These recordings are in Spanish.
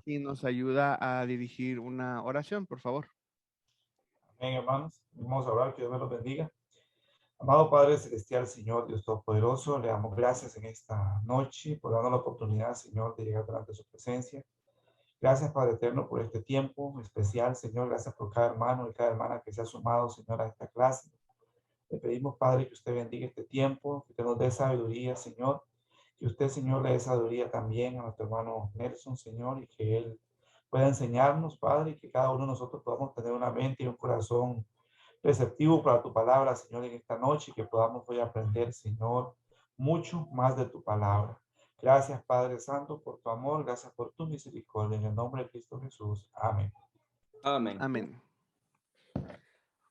y nos ayuda a dirigir una oración, por favor. Amén, hermanos. Vamos a orar, que Dios me los bendiga. Amado Padre Celestial, Señor Dios Todopoderoso, le damos gracias en esta noche por darnos la oportunidad, Señor, de llegar delante de su presencia. Gracias, Padre Eterno, por este tiempo especial, Señor. Gracias por cada hermano y cada hermana que se ha sumado, Señor, a esta clase. Le pedimos, Padre, que usted bendiga este tiempo, que usted nos dé sabiduría, Señor. Que usted, Señor, le dé sabiduría también a nuestro hermano Nelson, Señor, y que él pueda enseñarnos, Padre, y que cada uno de nosotros podamos tener una mente y un corazón receptivo para tu palabra, Señor, en esta noche, y que podamos hoy aprender, Señor, mucho más de tu palabra. Gracias, Padre Santo, por tu amor, gracias por tu misericordia. En el nombre de Cristo Jesús. Amén. Amén. Amén.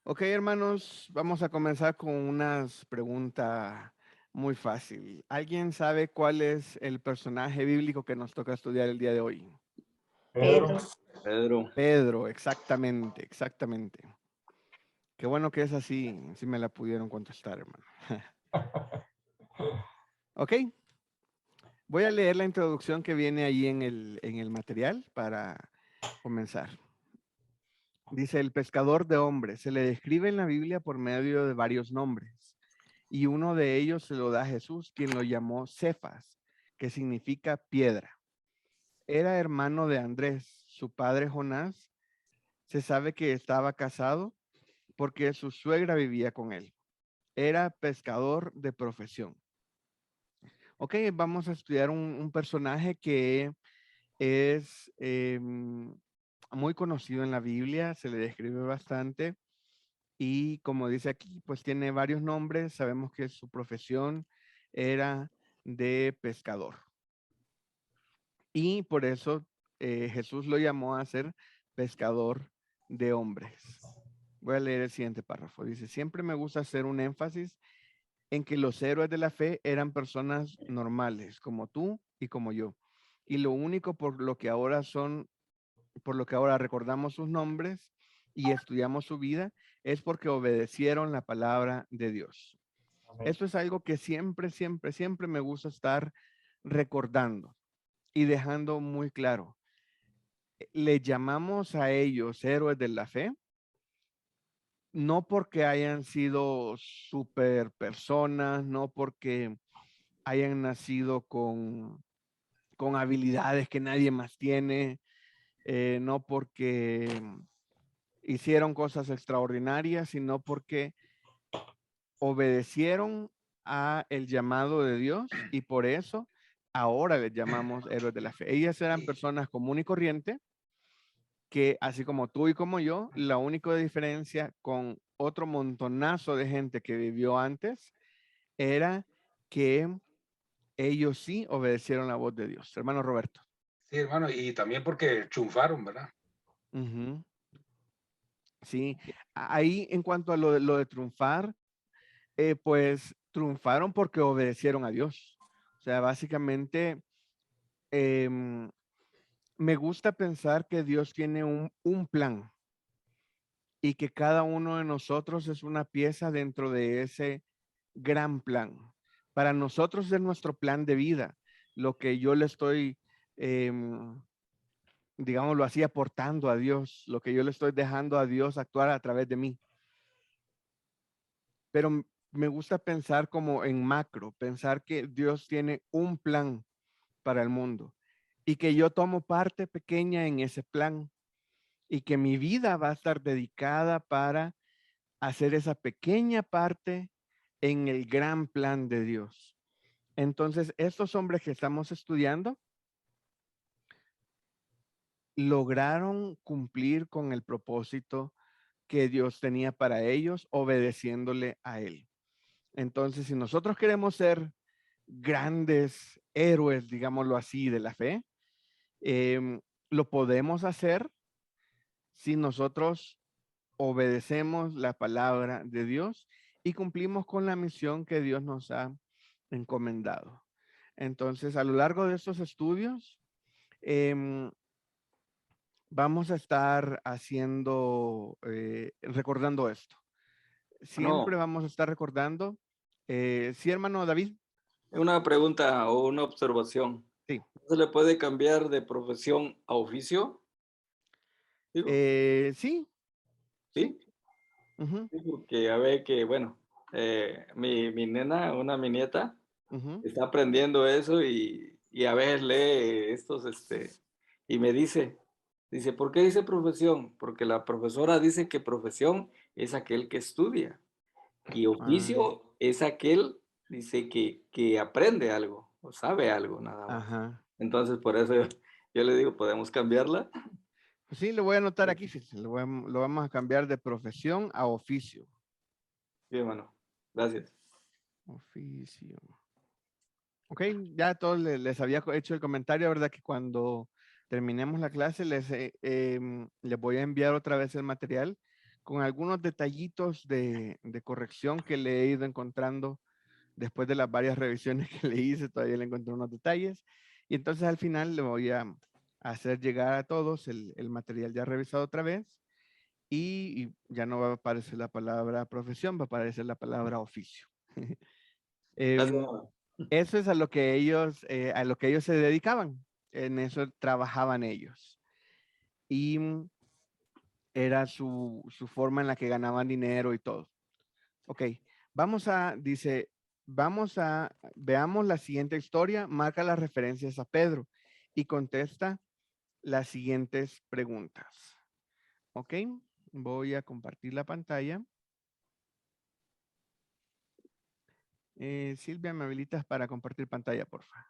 Ok, hermanos, vamos a comenzar con unas preguntas muy fácil. ¿Alguien sabe cuál es el personaje bíblico que nos toca estudiar el día de hoy? Pedro. Pedro. Pedro, exactamente, exactamente. Qué bueno que es así, si me la pudieron contestar, hermano. Ok, voy a leer la introducción que viene ahí en el material para comenzar. Dice, el pescador de hombres se le describe en la Biblia por medio de varios nombres, y uno de ellos se lo da a Jesús, quien lo llamó Cefas, que significa piedra. Era hermano de Andrés, su padre Jonás. Se sabe que estaba casado porque su suegra vivía con él. Era pescador de profesión. Ok, vamos a estudiar un personaje que es muy conocido en la Biblia, se le describe bastante y como dice aquí, pues tiene varios nombres. Sabemos que su profesión era de pescador y por eso Jesús lo llamó a ser pescador de hombres. Voy a leer el siguiente párrafo. Dice, siempre me gusta hacer un énfasis en que los héroes de la fe eran personas normales, como tú y como yo. Y lo único por lo que ahora recordamos sus nombres y estudiamos su vida, es porque obedecieron la palabra de Dios. Amén. Esto es algo que siempre, siempre, siempre me gusta estar recordando y dejando muy claro. Le llamamos a ellos héroes de la fe, no porque hayan sido super personas, no porque hayan nacido con habilidades que nadie más tiene, no porque hicieron cosas extraordinarias, sino porque obedecieron a el llamado de Dios y por eso ahora les llamamos héroes de la fe. Ellas eran personas común y corriente que, así como tú y como yo, la única diferencia con otro montonazo de gente que vivió antes era que ellos sí obedecieron la voz de Dios. Hermano Roberto. Sí, hermano, y también porque triunfaron, ¿verdad? Ujú. Sí, ahí en cuanto a lo de triunfar, pues triunfaron porque obedecieron a Dios. O sea, básicamente, em, me gusta pensar que Dios tiene un plan y que cada uno de nosotros es una pieza dentro de ese gran plan. Para nosotros es nuestro plan de vida, lo que yo le estoy, digámoslo así, aportando a Dios, lo que yo le estoy dejando a Dios actuar a través de mí. Pero me gusta pensar como en macro, pensar que Dios tiene un plan para el mundo y que yo tomo parte pequeña en ese plan y que mi vida va a estar dedicada para hacer esa pequeña parte en el gran plan de Dios. Entonces, estos hombres que estamos estudiando lograron cumplir con el propósito que Dios tenía para ellos, obedeciéndole a Él. Entonces, si nosotros queremos ser grandes héroes, digámoslo así, de la fe, lo podemos hacer si nosotros obedecemos la palabra de Dios y cumplimos con la misión que Dios nos ha encomendado. Entonces, a lo largo de estos estudios, vamos a estar recordando esto. Siempre No, vamos a estar recordando. Sí, hermano David. una pregunta o una observación. Sí. ¿Se le puede cambiar de profesión a oficio? Digo, Sí, sí, ujú, sí, porque a ver que, bueno, mi nena, mi nieta, ujú. está aprendiendo eso y a veces lee estos, y me dice, ¿por qué dice profesión? Porque la profesora dice que profesión es aquel que estudia y Ah, oficio es aquel, dice, que aprende algo o sabe algo nada más. ajá. Entonces, por eso yo le digo, ¿podemos cambiarla? Pues sí, lo voy a anotar aquí, fíjense, lo vamos a cambiar de profesión a oficio. Sí, hermano, gracias. Oficio. Ok, ya todos les había hecho el comentario, ¿verdad? Que cuando terminemos la clase les voy a enviar otra vez el material con algunos detallitos de corrección que le he ido encontrando después de las varias revisiones que le hice, todavía le encontré unos detalles. Y entonces al final le voy a hacer llegar a todos el material ya revisado otra vez y ya no va a aparecer la palabra profesión, va a aparecer la palabra oficio. Gracias, Em, hermano. Eso es a lo que ellos se dedicaban. En eso trabajaban ellos. Y era su forma en la que ganaban dinero y todo. Ok, dice, veamos la siguiente historia, marca las referencias a Pedro y contesta las siguientes preguntas. Ok, voy a compartir la pantalla. Silvia, ¿me habilitas para compartir pantalla, por favor?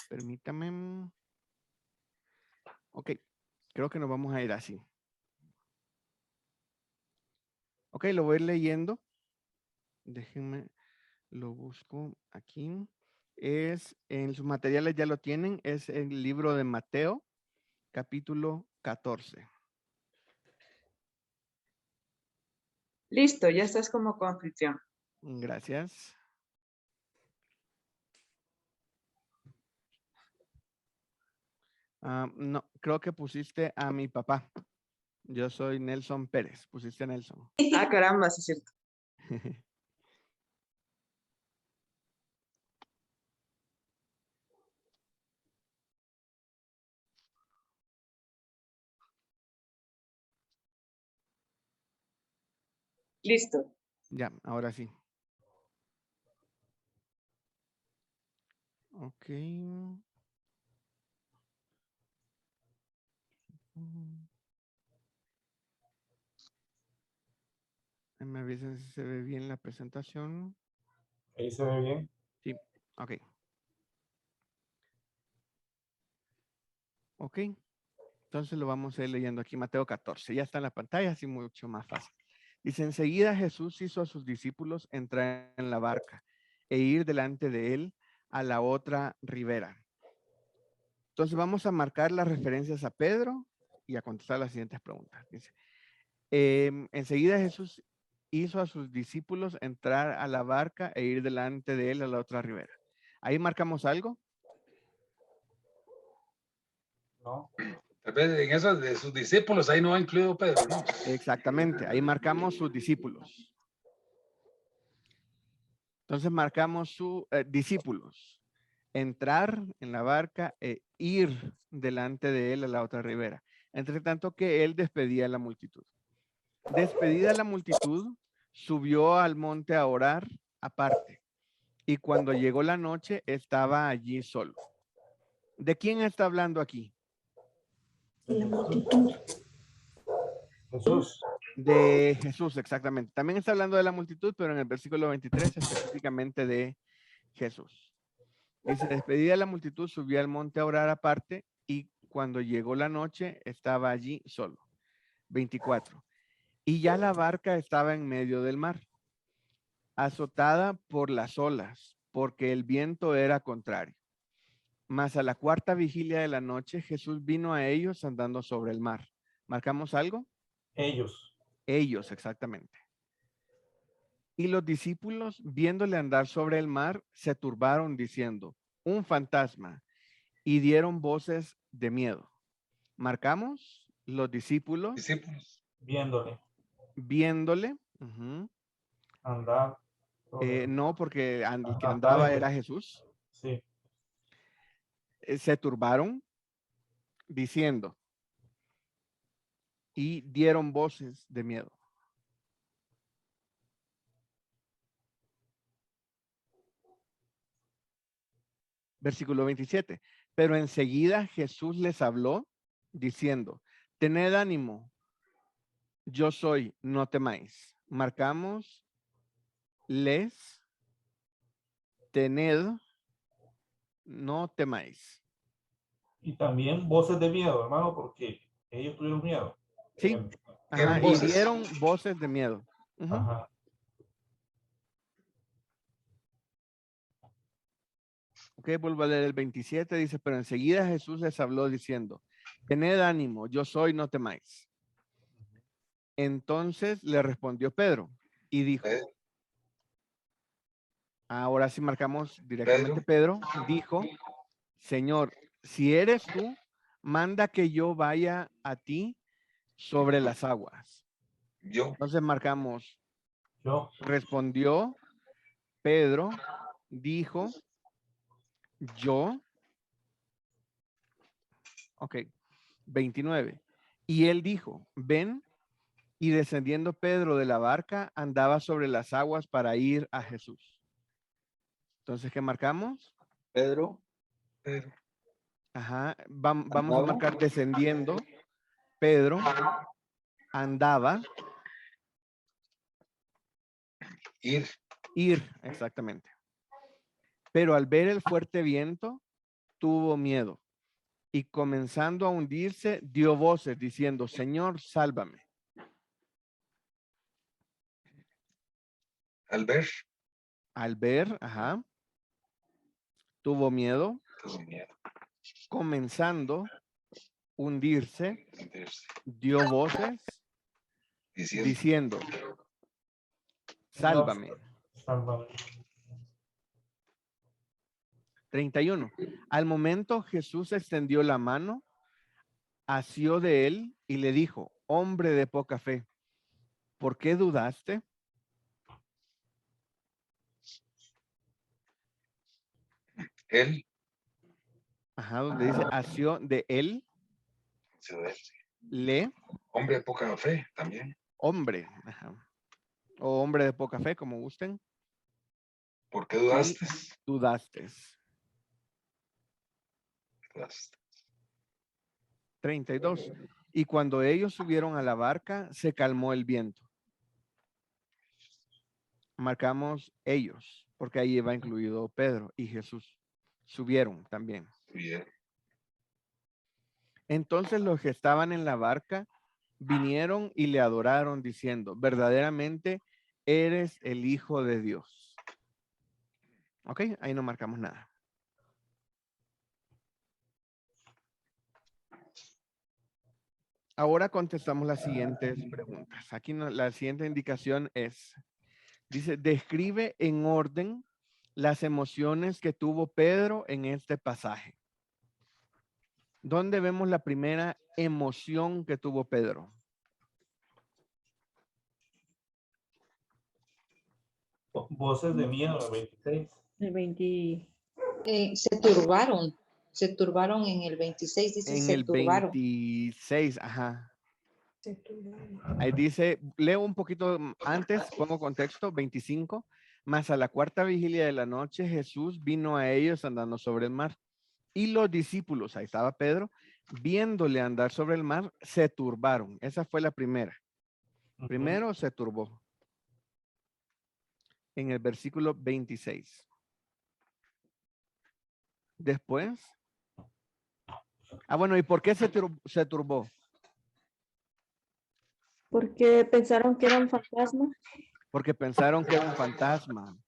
Permítame. Ok, creo que nos vamos a ir así. Ok, lo voy leyendo. Déjenme, lo busco aquí. En sus materiales ya lo tienen, es el libro de Mateo, capítulo 14. Listo, ya estás como coanfitrión. Gracias. No, creo que pusiste a mi papá. Yo soy Nelson Pérez. Pusiste a Nelson. Ah, caramba, sí es cierto. Listo. Ya, ahora sí. Ok. Me avisen si se ve bien la presentación. Ahí se ve bien. Sí, ok. Ok. Entonces lo vamos a ir leyendo aquí, Mateo 14. Ya está en la pantalla, así mucho más fácil. Dice, enseguida Jesús hizo a sus discípulos entrar en la barca e ir delante de él a la otra ribera. Entonces vamos a marcar las referencias a Pedro y a contestar las siguientes preguntas. Dice, enseguida Jesús hizo a sus discípulos entrar a la barca e ir delante de él a la otra ribera. Ahí marcamos algo. ¿No? Tal vez en eso de sus discípulos, ahí no va incluido Pedro, ¿no? Exactamente, ahí marcamos sus discípulos. Entonces marcamos sus discípulos. Entrar en la barca e ir delante de él a la otra ribera. Entre tanto que él despedía a la multitud. Despedida la multitud, subió al monte a orar aparte. Y cuando llegó la noche, estaba allí solo. ¿De quién está hablando aquí? La multitud. Jesús. De Jesús, exactamente. También está hablando de la multitud, pero en el versículo 23 específicamente de Jesús. Dice, despedida la multitud, subió al monte a orar aparte y cuando llegó la noche estaba allí solo. 24. Y ya la barca estaba en medio del mar, azotada por las olas, porque el viento era contrario. Mas a la cuarta vigilia de la noche, Jesús vino a ellos andando sobre el mar. ¿Marcamos algo? Ellos. Ellos, exactamente. Y los discípulos, viéndole andar sobre el mar, se turbaron diciendo, un fantasma, y dieron voces de miedo. Marcamos los discípulos Discípulos. Viéndole. viéndole. Ujú. Andar. sobre- No, porque el que andar andaba en- era Jesús. Sí. Se turbaron diciendo y dieron voces de miedo. Versículo 27. Pero enseguida Jesús les habló diciendo, tened ánimo, yo soy, no temáis. Marcamos les, tened, no temáis. Y también voces de miedo, hermano, porque ellos tuvieron miedo. Sí. Eh, Ajá, y voces. dieron voces de miedo. Ujú. Ajá. Ok, vuelvo a leer el 27, dice, pero enseguida Jesús les habló diciendo, tened ánimo, yo soy, no temáis. Entonces le respondió Pedro y dijo, Pedro. ahora sí marcamos directamente Pedro, dijo, Señor, si eres tú, manda que yo vaya a ti sobre las aguas. Yo. Entonces marcamos, Yo. respondió Pedro, dijo, yo, ok, 29. Y él dijo, ven, y descendiendo Pedro de la barca, andaba sobre las aguas para ir a Jesús. Entonces, ¿qué marcamos? Pedro Pedro. Ajá, vamos a andaba. marcar descendiendo. Pedro andaba, Ir. exactamente. Pero al ver el fuerte viento, tuvo miedo y comenzando a hundirse, dio voces diciendo, Señor, sálvame. Al ver. Al ver, ajá, tuvo miedo, Tuvo miedo. comenzando a hundirse, Hundirse. dio voces diciendo, sálvame. Sálvame. 31. Al momento Jesús extendió la mano, asió de él y le dijo, hombre de poca fe, ¿por qué dudaste? Él. Ajá, donde dice asió de él, le, Hombre de poca fe también. hombre, ajá, o hombre de poca fe, como gusten. ¿Por qué dudaste? Dudaste. Dudaste. 32. Y cuando ellos subieron a la barca, se calmó el viento. Marcamos ellos, porque ahí va incluido Pedro y Jesús. Subieron también. Bien. Entonces los que estaban en la barca vinieron y le adoraron diciendo, verdaderamente eres el Hijo de Dios. Ok, ahí no marcamos nada. Ahora contestamos las siguientes preguntas. Aquí la siguiente indicación es, dice, describe en orden las emociones que tuvo Pedro en este pasaje. ¿Dónde vemos la primera emoción que tuvo Pedro? Voces de miedo, el 26. El 20. Se turbaron en el 26, dice En se el turbaron. 26, ajá. Ahí dice, leo un poquito antes, pongo contexto, 25. Mas a la cuarta vigilia de la noche Jesús vino a ellos andando sobre el mar. Y los discípulos, ahí estaba Pedro, viéndole andar sobre el mar, se turbaron. Esa fue la primera. Primero se turbó. En el versículo 26. Después. Bueno, ¿y por qué se turbó? Porque pensaron que era un fantasma. Porque pensaron que era un fantasma.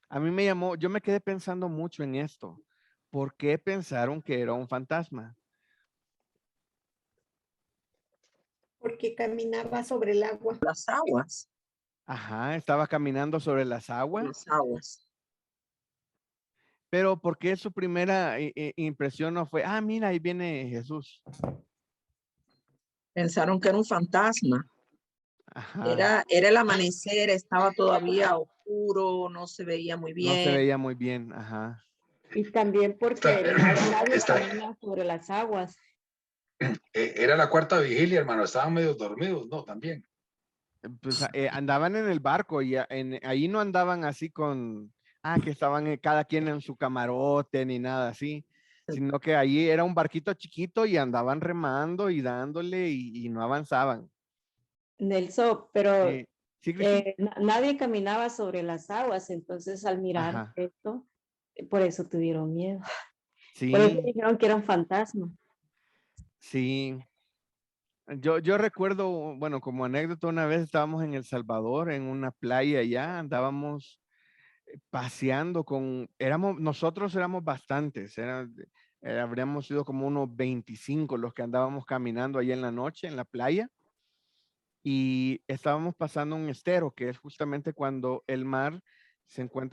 A mí me llamó, yo me quedé pensando mucho en esto. ¿Por qué pensaron que era un fantasma? Porque caminaba sobre el agua. Las aguas. Ajá, estaba caminando sobre las aguas. Las aguas. Pero ¿por qué su primera impresión no fue, ah, mira, ahí viene Jesús? Pensaron que era un fantasma. Ajá. Era el amanecer, estaba todavía oscuro, no se veía muy No se bien. veía muy bien, ajá. Y también porque nadie Está- camina sobre las aguas. Era la cuarta vigilia, hermano. Estaban medio dormidos, ¿no? También. Pues andaban en el barco y ahí no andaban así con, que estaban cada quien en su camarote ni nada así, sino que ahí era un barquito chiquito y andaban remando y dándole y no avanzaban. Nelson, pero Sí, Cristi. nadie caminaba sobre las aguas, entonces al mirar Ajá. esto, por eso tuvieron miedo. Por eso Sí, dijeron que era un fantasma. sí. Yo recuerdo, bueno, como anécdota, una vez estábamos en El Salvador, en una playa allá, andábamos paseando nosotros éramos bastantes, habríamos sido como unos 25 los que andábamos caminando ahí en la noche en la playa y estábamos pasando un estero, que es justamente cuando el mar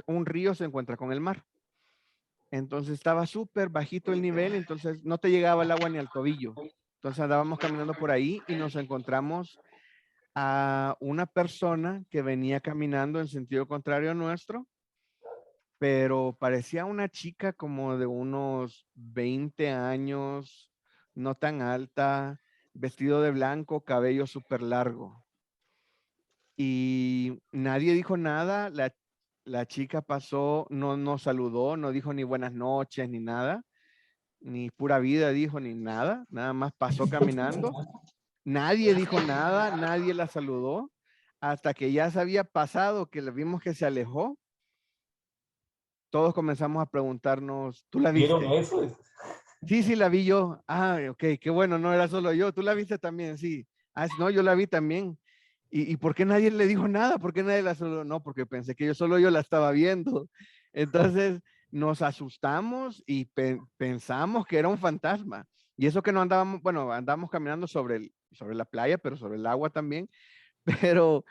un río se encuentra con el mar. Entonces estaba súper bajito el nivel, entonces no te llegaba el agua ni al tobillo. Entonces andábamos caminando por ahí y nos encontramos a una persona que venía caminando en sentido contrario a nuestro, pero parecía una chica como de unos 20 años, no tan alta, vestido de blanco, cabello súper largo. Y nadie dijo nada, la chica pasó, no nos saludó, no dijo ni buenas noches ni nada, ni pura vida dijo ni nada, nada más pasó caminando. Nadie dijo nada, nadie la saludó, hasta que ya se había pasado, que le vimos que se alejó. Todos comenzamos a preguntarnos, ¿tú la ¿Vieron viste? eso? Sí, sí, la vi yo. Ah, ok, qué bueno, no era solo yo. ¿Tú la viste también? Sí. Ah, no, yo la vi también. ¿Y por qué nadie le dijo nada? ¿Por qué nadie la saludó? No, porque pensé que solo yo la estaba viendo. Entonces nos asustamos y pensamos que era un fantasma. Y eso que no andábamos, bueno, andábamos caminando sobre la playa, pero sobre el agua también. Pero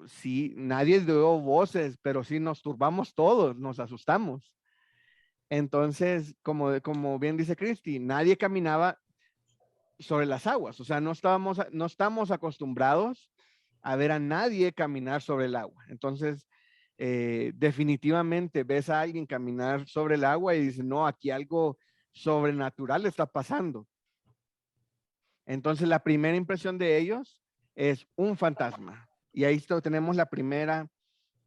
sí, nadie dio voces, pero sí nos turbamos todos, nos asustamos. Entonces, como bien dice Cristi, nadie caminaba sobre las aguas, o sea, no estamos acostumbrados a ver a nadie caminar sobre el agua. Entonces, definitivamente ves a alguien caminar sobre el agua y dices, no, aquí algo sobrenatural está pasando. Entonces, la primera impresión de ellos es un fantasma. Y ahí tenemos la primera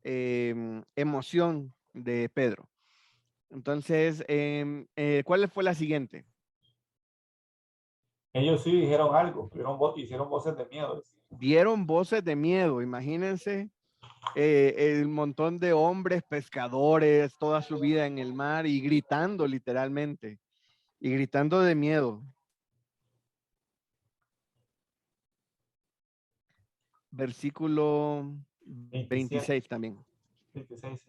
emoción de Pedro. Entonces, ¿cuál fue la siguiente? Ellos sí dijeron algo, hicieron voces de miedo. Dieron voces de miedo, imagínense el montón de hombres pescadores, toda su vida en el mar y gritando literalmente, y gritando de miedo. Versículo 27, 26 también. 26.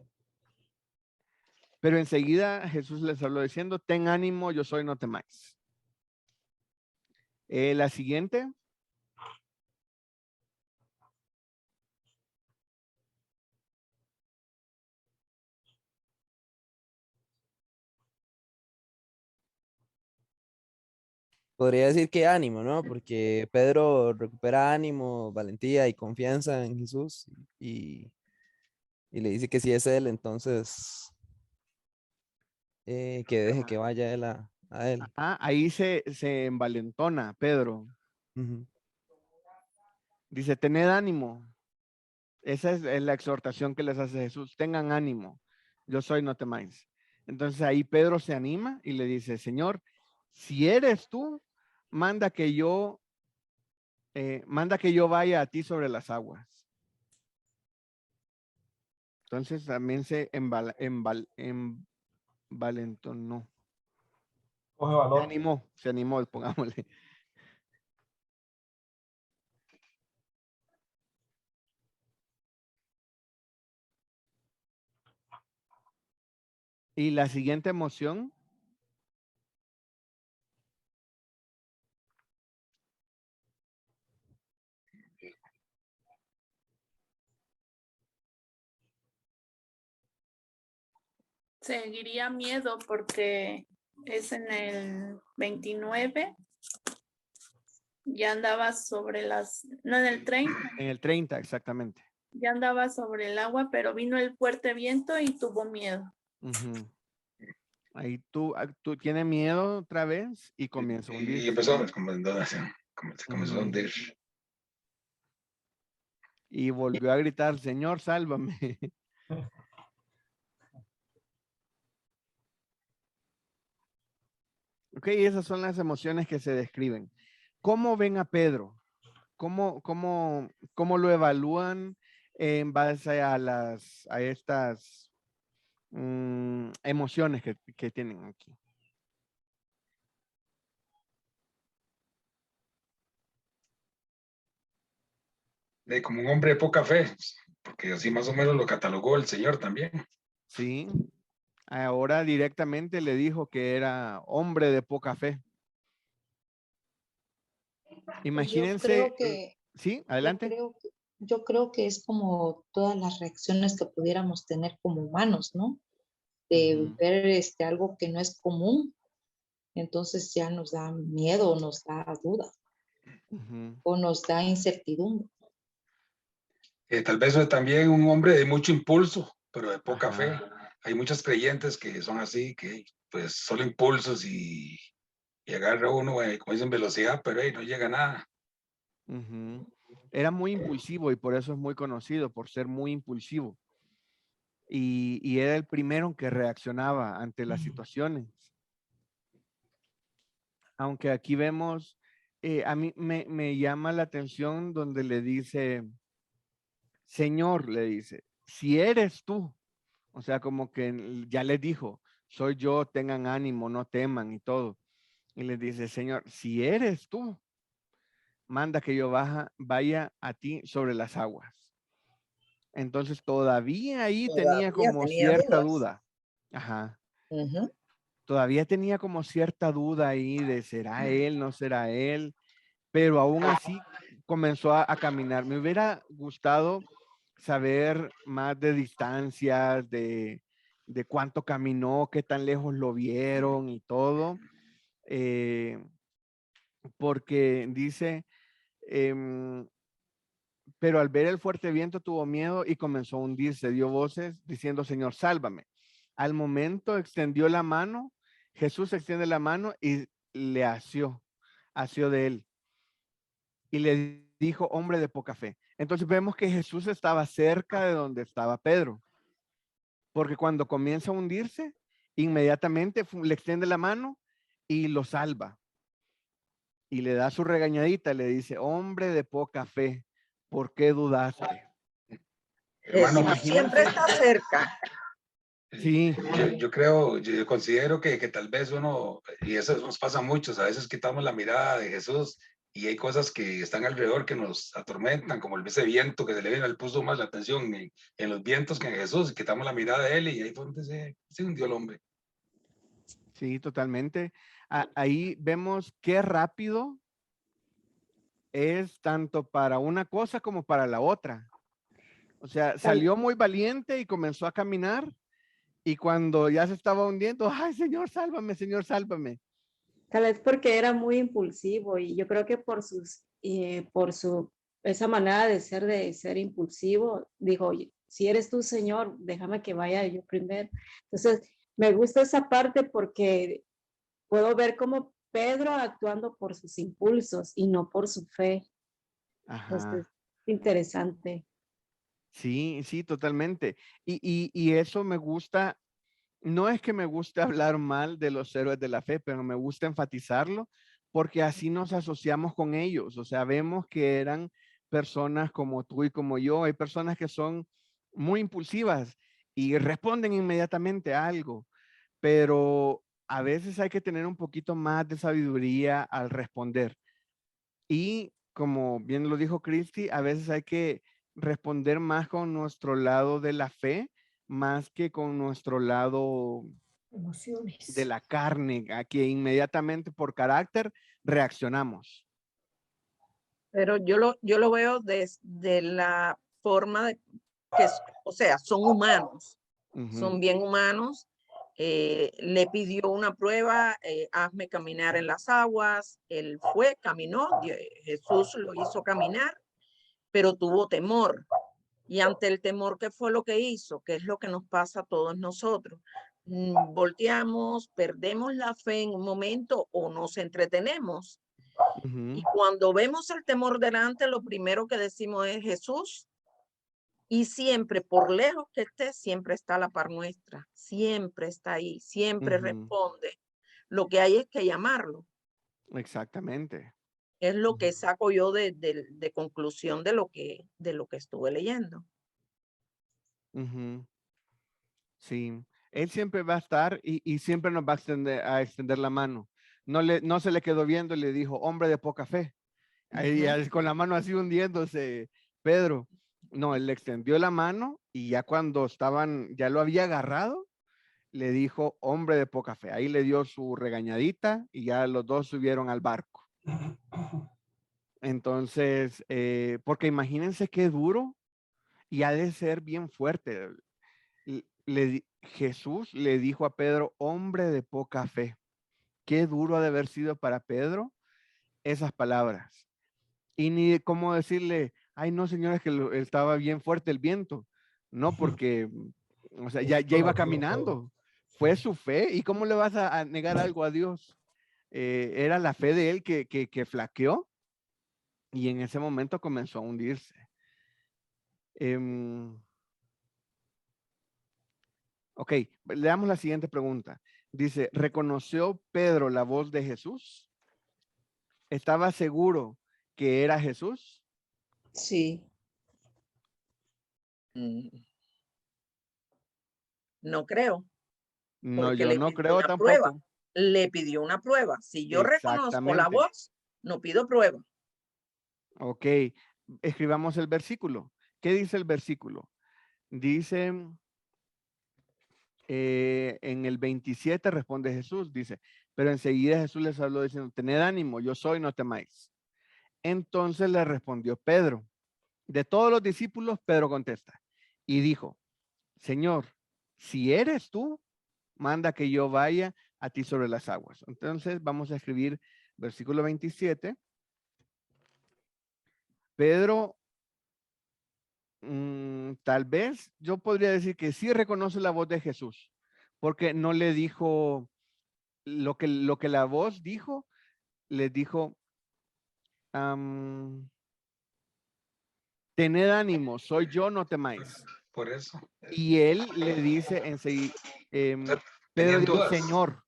Pero enseguida Jesús les habló diciendo, ten ánimo, yo soy, no temáis. La siguiente. Podría decir que ánimo, ¿no? Porque Pedro recupera ánimo, valentía y confianza en Jesús y, y le dice que si es él, entonces que deje que vaya él a él. Ahí se envalentona Pedro. Ujú. Dice, tened ánimo. Esa es la exhortación que les hace Jesús. Tengan ánimo. Yo soy, no temáis. Entonces ahí Pedro se anima y le dice, Señor, si eres tú, manda que yo, manda que yo vaya a ti sobre las aguas. Entonces también se envalentonó. Coge valor. Se animó, pongámosle. Y la siguiente emoción, Seguiría miedo porque es en el 29. Ya andaba sobre no, en el 30. En el 30, exactamente. Ya andaba sobre el agua, pero vino el fuerte viento y tuvo miedo. Ahí tú tienes miedo otra vez y comienza a Y hundirse. empezó, comenzó a hundir. Y volvió a gritar, Señor, sálvame. Ok, esas son las emociones que se describen. ¿Cómo ven a Pedro? ¿Cómo lo evalúan en base a estas emociones que tienen aquí? Como un hombre de poca fe, porque así más o menos lo catalogó el Señor también. Sí, ahora directamente le dijo que era hombre de poca fe. Imagínense, sí, adelante. Yo creo que es como todas las reacciones que pudiéramos tener como humanos, ¿no? De ver algo que no es común, entonces ya nos da miedo, nos da duda o nos da incertidumbre. Tal vez también un hombre de mucho impulso, pero de poca Ajá. fe. Hay muchos creyentes que son así, que pues solo impulsos y agarra uno, como dicen, velocidad, pero no llega a nada. Era muy impulsivo y por eso es muy conocido, por ser muy impulsivo. Y era el primero que reaccionaba ante las situaciones. Aunque aquí vemos, a mí me llama la atención donde le dice, Señor, le dice, si eres tú, o sea, como que ya les dijo, soy yo, tengan ánimo, no teman y todo. Y le dice, Señor, si eres tú, manda que yo vaya a ti sobre las aguas. Entonces todavía ahí tenía como cierta duda. Ajá. Todavía tenía como cierta duda ahí de será él, no será él, pero aún así comenzó a caminar. Me hubiera gustado saber más de distancias, de cuánto caminó, qué tan lejos lo vieron y todo, porque dice, pero al ver el fuerte viento tuvo miedo y comenzó a hundirse, dio voces diciendo, Señor, sálvame. Al momento extendió la mano, Jesús extiende la mano y le asió de él. Y le dijo, hombre de poca fe. Entonces vemos que Jesús estaba cerca de donde estaba Pedro. Porque cuando comienza a hundirse, inmediatamente le extiende la mano y lo salva. Y le da su regañadita, le dice, hombre de poca fe, ¿por qué dudaste? Hermano, siempre está cerca. Sí. Yo considero que tal vez uno, y eso nos pasa a muchos, a veces quitamos la mirada de Jesús y hay cosas que están alrededor que nos atormentan, como ese viento que se le viene, él puso más la atención en los vientos que en Jesús, y quitamos la mirada de él y ahí fue donde se hundió el hombre. Sí, totalmente. Ahí vemos qué rápido es tanto para una cosa como para la otra. O sea, salió muy valiente y comenzó a caminar y cuando ya se estaba hundiendo, ay, Señor, sálvame, Señor, sálvame. Tal vez porque era muy impulsivo y yo creo que por esa manera de ser impulsivo, dijo, oye, si eres tú, Señor, déjame que vaya yo primero. Entonces, me gusta esa parte porque puedo ver como Pedro actuando por sus impulsos y no por su fe. Entonces, interesante. Sí, sí, totalmente. Y eso me gusta. No es que me guste hablar mal de los héroes de la fe, pero me gusta enfatizarlo porque así nos asociamos con ellos. O sea, vemos que eran personas como tú y como yo. Hay personas que son muy impulsivas y responden inmediatamente a algo, pero a veces hay que tener un poquito más de sabiduría al responder. Y como bien lo dijo Cristi, a veces hay que responder más con nuestro lado de la fe, más que con nuestro lado de la carne, a que inmediatamente por carácter reaccionamos. Pero yo lo veo desde la forma de que, o sea, son humanos, son bien humanos le pidió una prueba, hazme caminar en las aguas. Él fue, caminó, Jesús lo hizo caminar, pero tuvo temor. Y ante el temor, ¿qué fue lo que hizo? ¿Qué es lo que nos pasa a todos nosotros? Volteamos, perdemos la fe en un momento o nos entretenemos. Y cuando vemos el temor delante, lo primero que decimos es Jesús. Y siempre, por lejos que esté, siempre está a la par nuestra. Siempre está ahí, siempre responde. Lo que hay es que llamarlo. Exactamente. Es lo que saco yo de conclusión de lo que estuve leyendo. Sí, él siempre va a estar y siempre nos va a extender la mano. No se le quedó viendo y le dijo, hombre de poca fe. Ahí con la mano así hundiéndose, Pedro. No, él le extendió la mano y ya cuando ya lo había agarrado, le dijo, hombre de poca fe. Ahí le dio su regañadita y ya los dos subieron al barco. Entonces, porque imagínense qué duro y ha de ser bien fuerte. Jesús le dijo a Pedro, hombre de poca fe. Qué duro ha de haber sido para Pedro esas palabras. Y ni cómo decirle, ay no, señores, que estaba bien fuerte el viento. No, porque, o sea, ya iba caminando. Fue su fe. ¿Y cómo le vas a negar algo a Dios? Era la fe de él que flaqueó y en ese momento comenzó a hundirse. Ok, leamos la siguiente pregunta. Dice, ¿reconoció Pedro la voz de Jesús? ¿Estaba seguro que era Jesús? Sí. No creo. No, yo no creo tampoco. Le pidió una prueba. Si yo reconozco la voz, no pido prueba. Ok, escribamos el versículo. ¿Qué dice el versículo? Dice, en el 27 responde Jesús, dice, pero enseguida Jesús les habló diciendo, tened ánimo, yo soy, no temáis. Entonces le respondió Pedro. De todos los discípulos, Pedro contesta y dijo, Señor, si eres tú, manda que yo vaya a ti sobre las aguas. Entonces vamos a escribir versículo 27. Pedro, tal vez yo podría decir que sí reconoce la voz de Jesús, porque no le dijo lo que la voz dijo, le dijo, tened ánimo, soy yo, no temáis. Por eso. Y él le dice enseguida, Pedro dijo, Señor,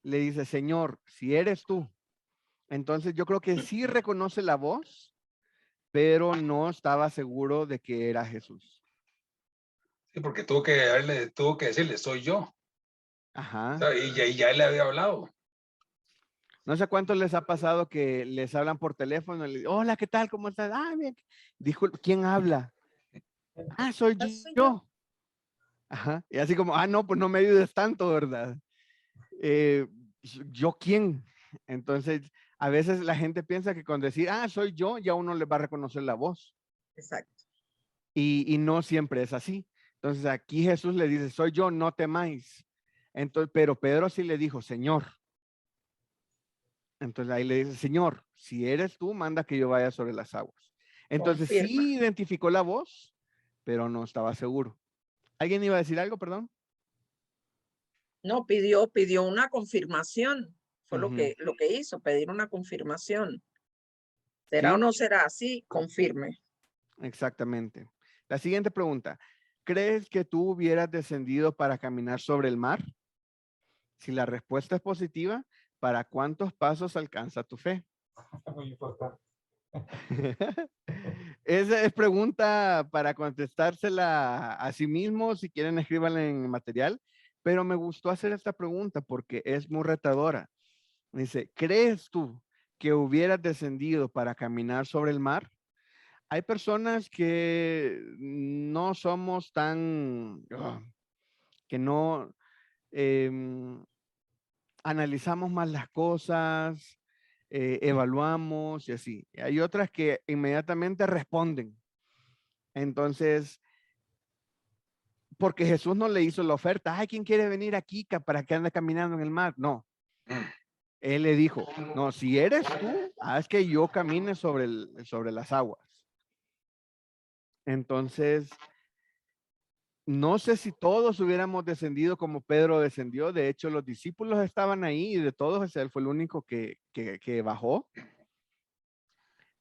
le dice, Señor, si eres tú. Entonces yo creo que sí reconoce la voz, pero no estaba seguro de que era Jesús. Sí, porque tuvo que decirle, soy yo. Ajá. O sea, y ya él le había hablado. No sé cuántos les ha pasado que les hablan por teléfono. Hola, ¿qué tal? ¿Cómo estás? Ah, bien. Dijo, ¿quién habla? Ah, soy yo. Ajá. Y así como, no, pues no me ayudes tanto, ¿verdad? ¿Yo quién? Entonces, a veces la gente piensa que con decir, soy yo, ya uno le va a reconocer la voz. Exacto. Y no siempre es así. Entonces, aquí Jesús le dice, soy yo, no temáis. Entonces, pero Pedro sí le dijo, Señor. Entonces ahí le dice, Señor, si eres tú, manda que yo vaya sobre las aguas. Entonces sí identificó la voz, pero no estaba seguro. ¿Alguien iba a decir algo, perdón? No, pidió una confirmación. Fue lo que hizo, pedir una confirmación. ¿Será o no será así? Confirme. Exactamente. La siguiente pregunta. ¿Crees que tú hubieras descendido para caminar sobre el mar? Si la respuesta es positiva, ¿para cuántos pasos alcanza tu fe? Muy importante. Esa es pregunta para contestársela a sí mismo. Si quieren, escríbanla en el material. Pero me gustó hacer esta pregunta porque es muy retadora. Dice, ¿crees tú que hubieras descendido para caminar sobre el mar? Hay personas que no somos tan, que no analizamos más las cosas, evaluamos y así. Hay otras que inmediatamente responden. Entonces, porque Jesús no le hizo la oferta, ay, ¿quién quiere venir aquí para que ande caminando en el mar? No. Él le dijo, no, si eres tú, haz que yo camine sobre las aguas. Entonces, no sé si todos hubiéramos descendido como Pedro descendió. De hecho, los discípulos estaban ahí y de todos él fue el único que bajó.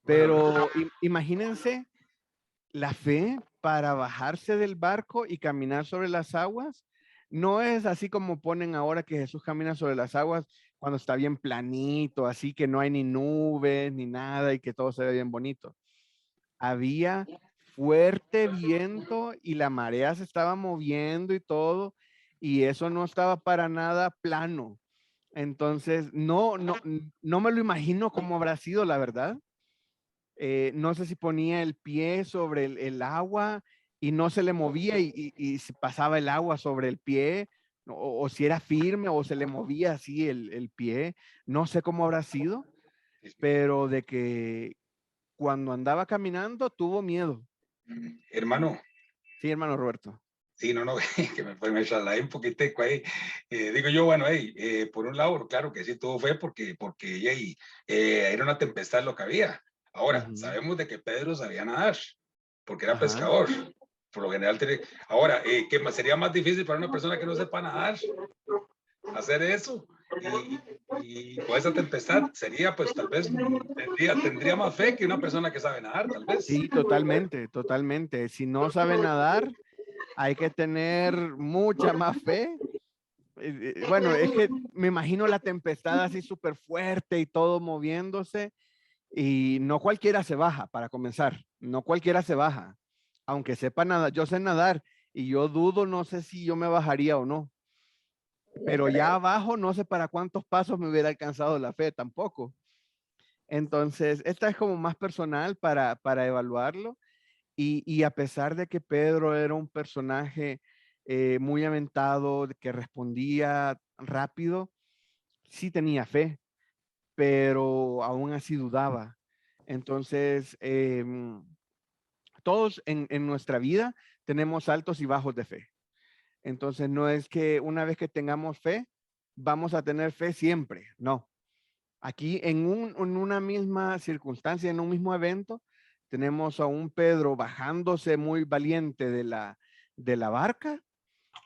Pero imagínense la fe para bajarse del barco y caminar sobre las aguas. No es así como ponen ahora que Jesús camina sobre las aguas cuando está bien planito, así que no hay ni nubes ni nada y que todo se ve bien bonito. Había fuerte viento y la marea se estaba moviendo y todo, y eso no estaba para nada plano. Entonces, no me lo imagino cómo habrá sido, la verdad. No sé si ponía el pie sobre el agua y no se le movía y se pasaba el agua sobre el pie, o si era firme o se le movía así el pie. No sé cómo habrá sido, pero de que cuando andaba caminando tuvo miedo. Hermano. Sí, hermano Roberto. Sí, no, que me trasladé un poquitico ahí. Digo yo, bueno, por un lado, claro que sí tuvo fe porque era una tempestad lo que había. Ahora, sabemos de que Pedro sabía nadar, porque era pescador. Por lo general, ahora, ¿qué sería más difícil para una persona que no sepa nadar? Hacer eso. Y con esa tempestad sería, pues, tal vez, tendría más fe que una persona que sabe nadar, tal vez. Sí, totalmente, totalmente. Si no sabe nadar, hay que tener mucha más fe. Bueno, es que me imagino la tempestad así súper fuerte y todo moviéndose. Y no cualquiera se baja, para comenzar. No cualquiera se baja. Aunque sepa nadar, yo sé nadar y yo dudo, no sé si yo me bajaría o no. Pero ya abajo no sé para cuántos pasos me hubiera alcanzado la fe tampoco. Entonces, esta es como más personal para evaluarlo. Y a pesar de que Pedro era un personaje muy aventado, que respondía rápido, sí tenía fe, pero aún así dudaba. Entonces, todos en nuestra vida tenemos altos y bajos de fe. Entonces, no es que una vez que tengamos fe, vamos a tener fe siempre. No. Aquí en una misma circunstancia, en un mismo evento, tenemos a un Pedro bajándose muy valiente de la barca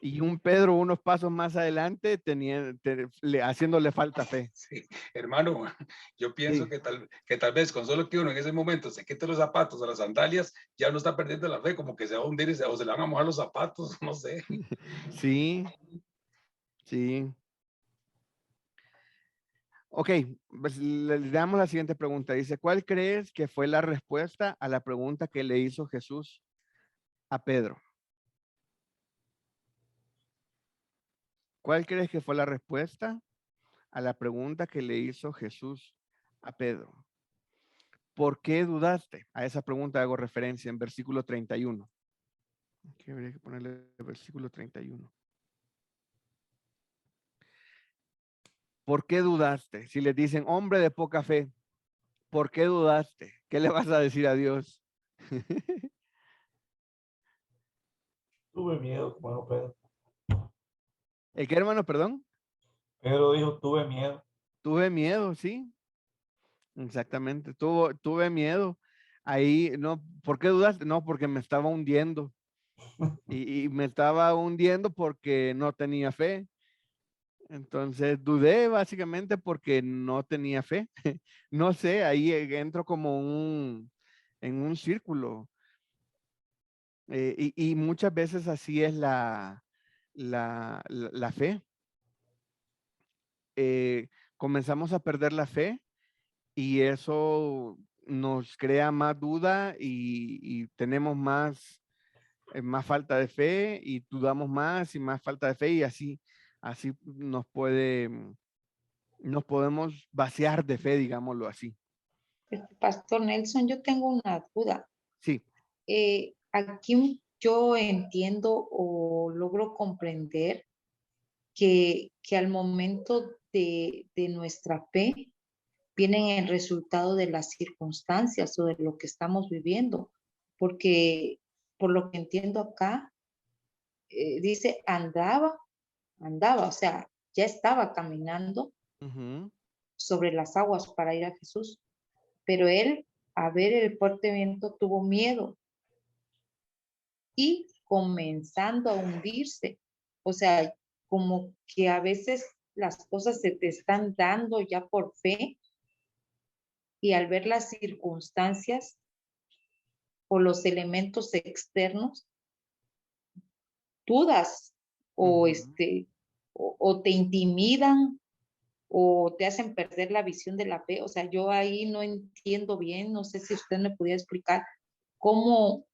y un Pedro unos pasos más adelante haciéndole falta fe. Sí, hermano, yo pienso Sí. que tal vez con solo que uno en ese momento se quite los zapatos o las sandalias, ya no está perdiendo la fe, como que se va a hundir o se le van a mojar los zapatos, no sé. Sí, sí. Ok, pues le damos la siguiente pregunta. Dice, ¿cuál crees que fue la respuesta a la pregunta que le hizo Jesús a Pedro? ¿Cuál crees que fue la respuesta a la pregunta que le hizo Jesús a Pedro? ¿Por qué dudaste? A esa pregunta hago referencia en versículo 31. Aquí habría que ponerle el versículo 31. ¿Por qué dudaste? Si les dicen, hombre de poca fe, ¿por qué dudaste? ¿Qué le vas a decir a Dios? Tuve miedo, como dijo Pedro. ¿El qué, hermano? Perdón. Pedro dijo, tuve miedo. Tuve miedo, sí. Exactamente. Tuve miedo. Ahí, no, ¿por qué dudaste? No, porque me estaba hundiendo. Y me estaba hundiendo porque no tenía fe. Entonces dudé básicamente porque no tenía fe. No sé, ahí entro como en un círculo. Y muchas veces así es la fe. Comenzamos a perder la fe y eso nos crea más duda y tenemos más falta de fe y dudamos más y más falta de fe y así nos podemos vaciar de fe, digámoslo así. Pastor Nelson, yo tengo una duda. Sí. Aquí yo entiendo o logro comprender que al momento de nuestra fe viene el resultado de las circunstancias o de lo que estamos viviendo, porque por lo que entiendo acá, dice, andaba, o sea, ya estaba caminando Ujú. sobre las aguas para ir a Jesús, pero él, a ver el fuerte viento, tuvo miedo y comenzando a hundirse. O sea, como que a veces las cosas se te están dando ya por fe y al ver las circunstancias o los elementos externos, dudas o, Ujú. o te intimidan o te hacen perder la visión de la fe. O sea, yo ahí no entiendo bien, no sé si usted me pudiera explicar cómo,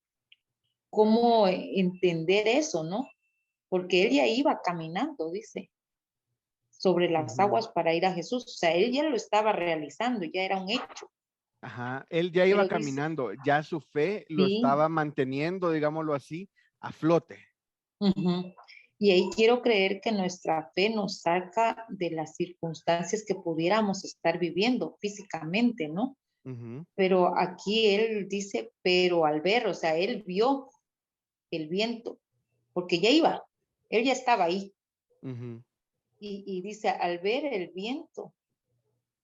cómo entender eso, ¿no? Porque él ya iba caminando, dice, sobre las Ujú. aguas para ir a Jesús. O sea, él ya lo estaba realizando, ya era un hecho. Ajá, él ya iba Pero dice, caminando, ya su fe lo sí, estaba manteniendo, digámoslo así, a flote. ujú. Y ahí quiero creer que nuestra fe nos saca de las circunstancias que pudiéramos estar viviendo físicamente, ¿no? Ujú. Pero aquí él dice, pero al ver, o sea, él vio el viento, porque ya iba, él ya estaba ahí. Ujú. Y dice, al ver el viento,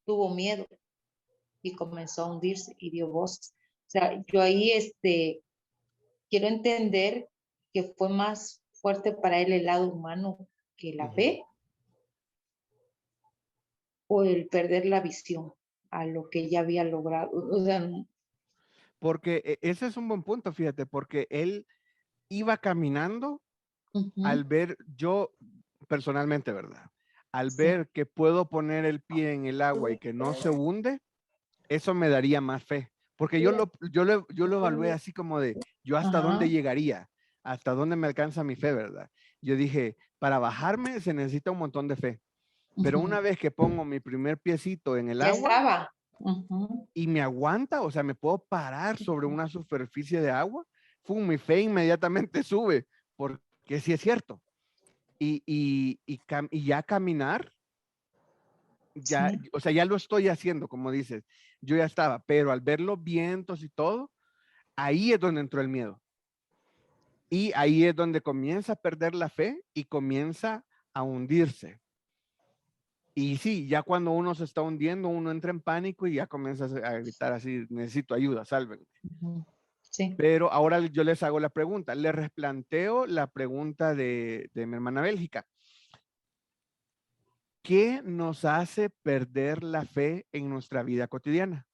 tuvo miedo y comenzó a hundirse y dio voces. O sea, yo ahí quiero entender que fue más fuerte para él el lado humano que la Ujú. fe o el perder la visión a lo que ya había logrado. O sea, Porque ese es un buen punto, fíjate, porque él iba caminando al ujú, ver, yo personalmente, ¿verdad? Al sí, ver que puedo poner el pie en el agua y que no se hunde, eso me daría más fe. Porque yo lo evalué así como de, yo hasta dónde ajá, llegaría, hasta dónde me alcanza mi fe, ¿verdad? Yo dije, para bajarme se necesita un montón de fe. Pero ujú. una vez que pongo mi primer piecito en el Ya agua estaba. Ujú, y me aguanta, o sea, me puedo parar sobre una superficie de agua, mi fe inmediatamente sube, porque sí es cierto. Y ya caminar, ya, sí. o sea, ya lo estoy haciendo, como dices, yo ya estaba, pero al ver los vientos y todo, ahí es donde entró el miedo. Y ahí es donde comienza a perder la fe y comienza a hundirse. Y sí, ya cuando uno se está hundiendo, uno entra en pánico y ya comienza a gritar así, necesito ayuda, sálvenme. Ujú, sí. Pero ahora yo les hago la pregunta, les replanteo la pregunta de mi hermana Bélgica. ¿Qué nos hace perder la fe en nuestra vida cotidiana?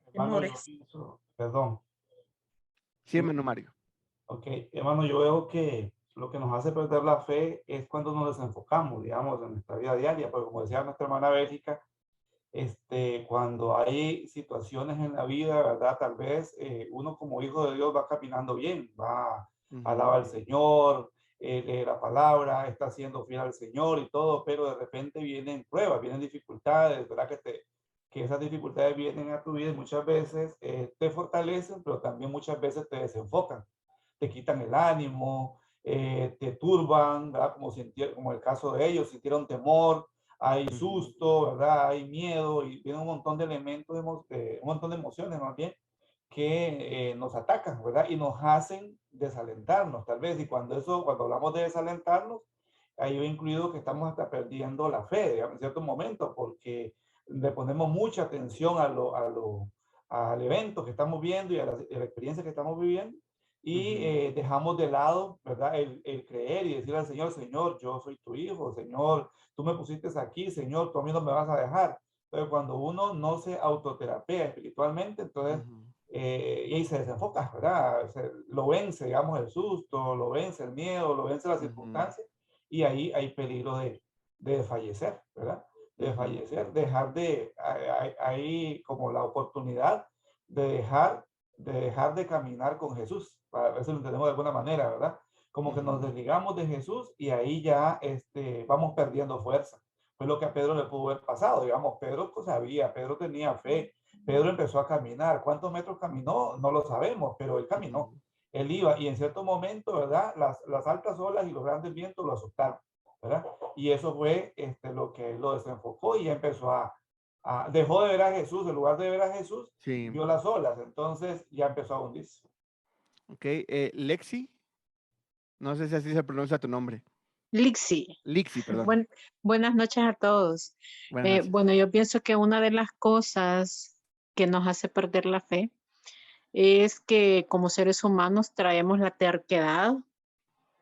Hermano, yo Temores. pienso, perdón, Sí, hermano Mario. ok, hermano, yo veo que lo que nos hace perder la fe es cuando nos desenfocamos, digamos, en nuestra vida diaria, porque como decía nuestra hermana Bélgica, cuando hay situaciones en la vida, ¿verdad? Tal vez uno como hijo de Dios va caminando bien, va, alaba Ujú, al Señor, lee la palabra, está siendo fiel al Señor y todo, pero de repente vienen pruebas, vienen dificultades, ¿verdad? Que esas dificultades vienen a tu vida y muchas veces te fortalecen, pero también muchas veces te desenfocan, te quitan el ánimo, te turban, ¿verdad? Como el caso de ellos, sintieron temor, hay ujú, susto, ¿verdad? Hay miedo y tiene un montón de elementos, un montón de emociones más bien, que nos atacan, ¿verdad? Y nos hacen desalentarnos, tal vez. Y cuando hablamos de desalentarnos, ahí yo he incluido que estamos hasta perdiendo la fe, digamos, en ciertos momentos, porque le ponemos mucha atención al evento que estamos viendo y a la experiencia que estamos viviendo y ujú, dejamos de lado, ¿verdad? El creer y decir al Señor, Señor, yo soy tu hijo, Señor, tú me pusiste aquí, Señor, tú a mí no me vas a dejar. Pero cuando uno no se autoterapea espiritualmente, entonces, ujú, y ahí se desenfoca, ¿verdad? Lo vence, digamos, el susto, lo vence el miedo, lo vence las ujú, circunstancias, y ahí hay peligro de fallecer, ¿verdad? De ujú, fallecer, hay como la oportunidad de dejar de caminar con Jesús, para ver si lo entendemos de alguna manera, ¿verdad? Como que nos ujú, desligamos de Jesús y ahí ya vamos perdiendo fuerza. Fue lo que a Pedro le pudo haber pasado, digamos, Pedro pues, sabía, Pedro tenía fe, Pedro empezó a caminar. ¿Cuántos metros caminó? No lo sabemos, pero él caminó. ujú, Él iba y en cierto momento, ¿verdad? Las altas olas y los grandes vientos lo asustaron, ¿verdad? Y eso fue lo que él lo desenfocó y empezó dejó de ver a Jesús, en lugar de ver a Jesús, sí, vio las olas, entonces ya empezó a hundirse. ok. Lexi, No sé si así se pronuncia tu nombre. Lixi. Lixi, perdón. Buenas noches a todos. Buenas noches. Bueno, yo pienso que una de las cosas que nos hace perder la fe es que como seres humanos traemos la terquedad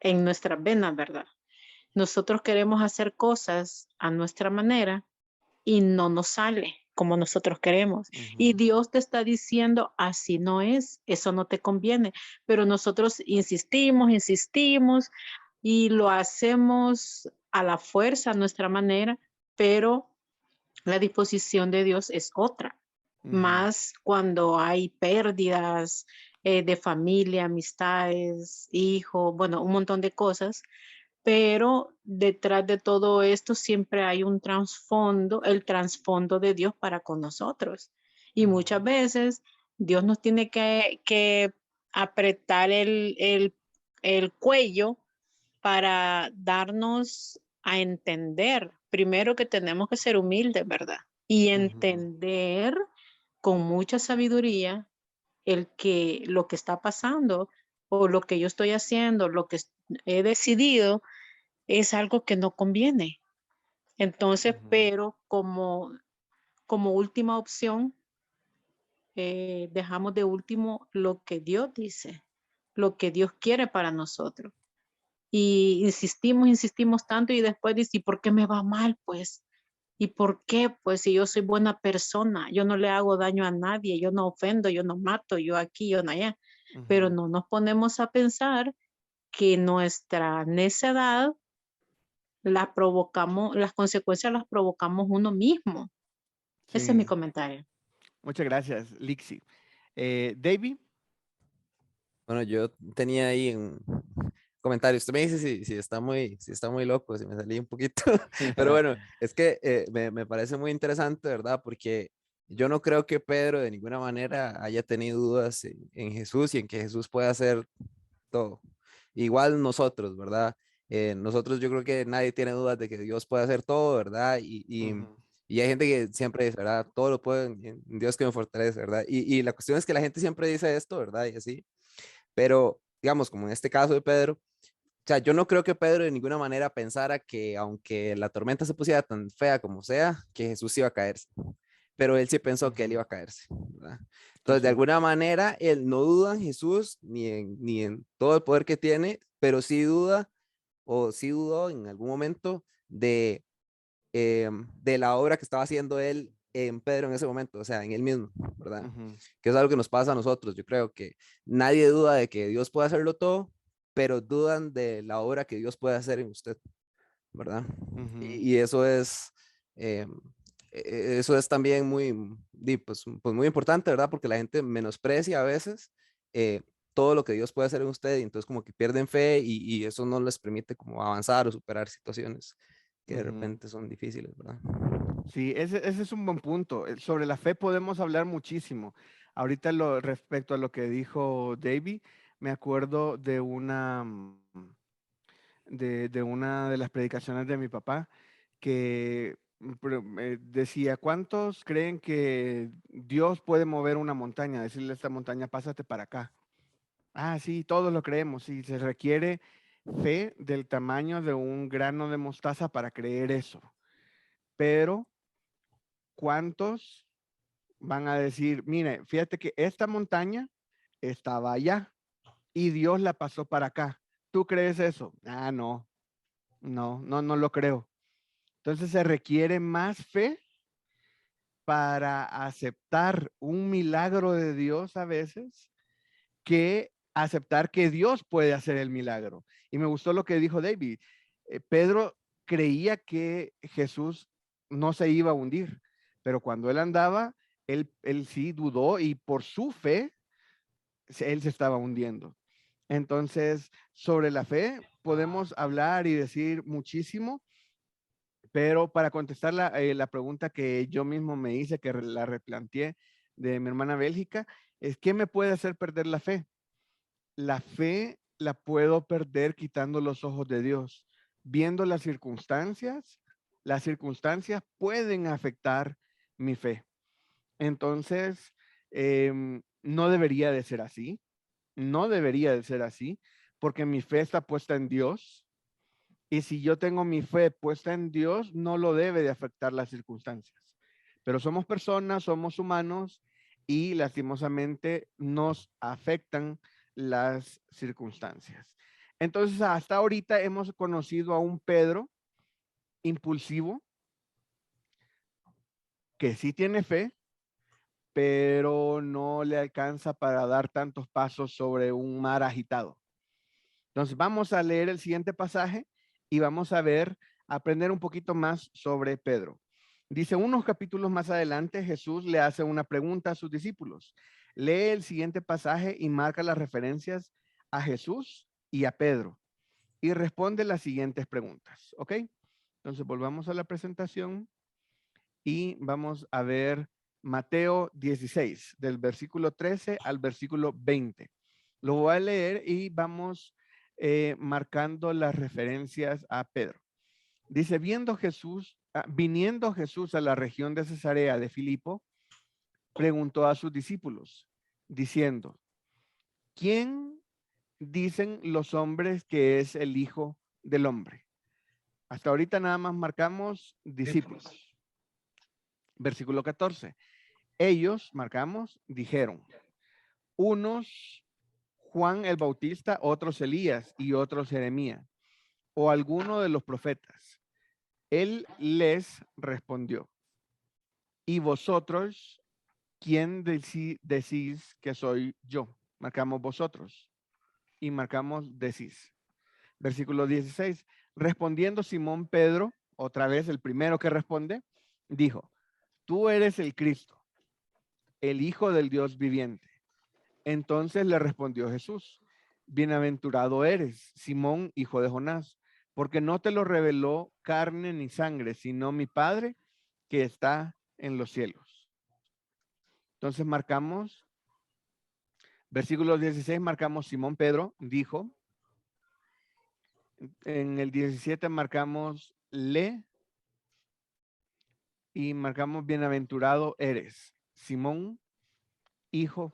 en nuestras venas, ¿verdad? Nosotros queremos hacer cosas a nuestra manera y no nos sale como nosotros queremos. Y Dios te está diciendo, así no es, eso no te conviene. Pero nosotros insistimos y lo hacemos a la fuerza, a nuestra manera, pero la disposición de Dios es otra. Más cuando hay pérdidas de familia, amistades, hijos, bueno, un montón de cosas. Pero detrás de todo esto siempre hay un trasfondo, el trasfondo de Dios para con nosotros. Y muchas veces Dios nos tiene que apretar el cuello para darnos a entender, primero que tenemos que ser humildes, ¿verdad? Y entender con mucha sabiduría lo que está pasando o lo que yo estoy haciendo, lo que he decidido es algo que no conviene. Entonces, pero como última opción, dejamos de último lo que Dios dice, lo que Dios quiere para nosotros. Y insistimos tanto y después dice, ¿y por qué me va mal? Pues, ¿y por qué? Pues si yo soy buena persona, yo no le hago daño a nadie, yo no ofendo, yo no mato, yo aquí, yo no allá. Pero no nos ponemos a pensar que nuestra necedad las consecuencias las provocamos uno mismo. Ese es mi comentario. Muchas gracias, Lixi. David. Bueno, yo tenía ahí un comentario. Usted me dice si está muy loco, si me salí un poquito. Pero bueno, es que me parece muy interesante, ¿verdad? Porque yo no creo que Pedro de ninguna manera haya tenido dudas en Jesús y en que Jesús pueda hacer todo. Igual nosotros, ¿verdad? Nosotros yo creo que nadie tiene dudas de que Dios puede hacer todo, ¿verdad? Y hay gente que siempre dice, ¿verdad? Todo lo puedo en Dios que me fortalece, ¿verdad? Y la cuestión es que la gente siempre dice esto, ¿verdad? Y así. Pero, digamos, como en este caso de Pedro, o sea, yo no creo que Pedro de ninguna manera pensara que aunque la tormenta se pusiera tan fea como sea, que Jesús iba a caerse. Pero él sí pensó que él iba a caerse, ¿verdad? Entonces, de alguna manera, él no duda en Jesús ni en todo el poder que tiene, pero sí duda o sí dudó en algún momento de la obra que estaba haciendo él en Pedro en ese momento, o sea, en él mismo, ¿verdad? Que es algo que nos pasa a nosotros. Yo creo que nadie duda de que Dios puede hacerlo todo, pero dudan de la obra que Dios puede hacer en usted, ¿verdad? Y eso es también pues muy importante, ¿verdad? Porque la gente menosprecia a veces todo lo que Dios puede hacer en usted y entonces como que pierden fe y eso no les permite como avanzar o superar situaciones que de repente son difíciles, ¿verdad? Sí, ese es un buen punto. Sobre la fe podemos hablar muchísimo. Ahorita respecto a lo que dijo David, me acuerdo de una de las predicaciones de mi papá que decía, ¿cuántos creen que Dios puede mover una montaña? Decirle a esta montaña, pásate para acá. Ah, sí, todos lo creemos. Sí, se requiere fe del tamaño de un grano de mostaza para creer eso. Pero, ¿cuántos van a decir, mire, fíjate que esta montaña estaba allá y Dios la pasó para acá? ¿Tú crees eso? Ah, no lo creo. Entonces se requiere más fe para aceptar un milagro de Dios a veces que aceptar que Dios puede hacer el milagro. Y me gustó lo que dijo David. Pedro creía que Jesús no se iba a hundir, pero cuando él andaba, él sí dudó y por su fe, él se estaba hundiendo. Entonces, sobre la fe podemos hablar y decir muchísimo, pero para contestar la pregunta que yo mismo me hice, que la replanteé de mi hermana Bélgica, es ¿qué me puede hacer perder la fe? La fe la puedo perder quitando los ojos de Dios. Viendo las circunstancias pueden afectar mi fe. Entonces, no debería de ser así. No debería de ser así, porque mi fe está puesta en Dios. Y si yo tengo mi fe puesta en Dios, no lo debe de afectar las circunstancias. Pero somos personas, somos humanos y lastimosamente nos afectan las circunstancias. Entonces, hasta ahorita hemos conocido a un Pedro impulsivo que sí tiene fe, pero no le alcanza para dar tantos pasos sobre un mar agitado. Entonces, vamos a leer el siguiente pasaje y vamos a aprender un poquito más sobre Pedro. Dice, unos capítulos más adelante, Jesús le hace una pregunta a sus discípulos. Lee el siguiente pasaje y marca las referencias a Jesús y a Pedro. Y responde las siguientes preguntas, ¿ok? Entonces, volvamos a la presentación y vamos a ver Mateo 16, del versículo 13 al versículo 20. Lo voy a leer y vamos marcando las referencias a Pedro. Dice, viniendo Jesús a la región de Cesarea de Filipo, preguntó a sus discípulos, diciendo, ¿quién dicen los hombres que es el Hijo del Hombre? Hasta ahorita nada más marcamos discípulos. Versículo 14. Ellos, marcamos, dijeron, unos Juan el Bautista, otros Elías y otros Jeremías, o alguno de los profetas. Él les respondió, ¿y vosotros quién decís que soy yo? Marcamos vosotros y marcamos decís. Versículo 16. Respondiendo Simón Pedro, otra vez el primero que responde, dijo, tú eres el Cristo, el Hijo del Dios viviente. Entonces le respondió Jesús, bienaventurado eres, Simón, hijo de Jonás, porque no te lo reveló carne ni sangre, sino mi Padre que está en los cielos. Entonces marcamos, versículo 16, marcamos Simón Pedro, dijo. En el 17 marcamos le y marcamos bienaventurado eres, Simón, hijo,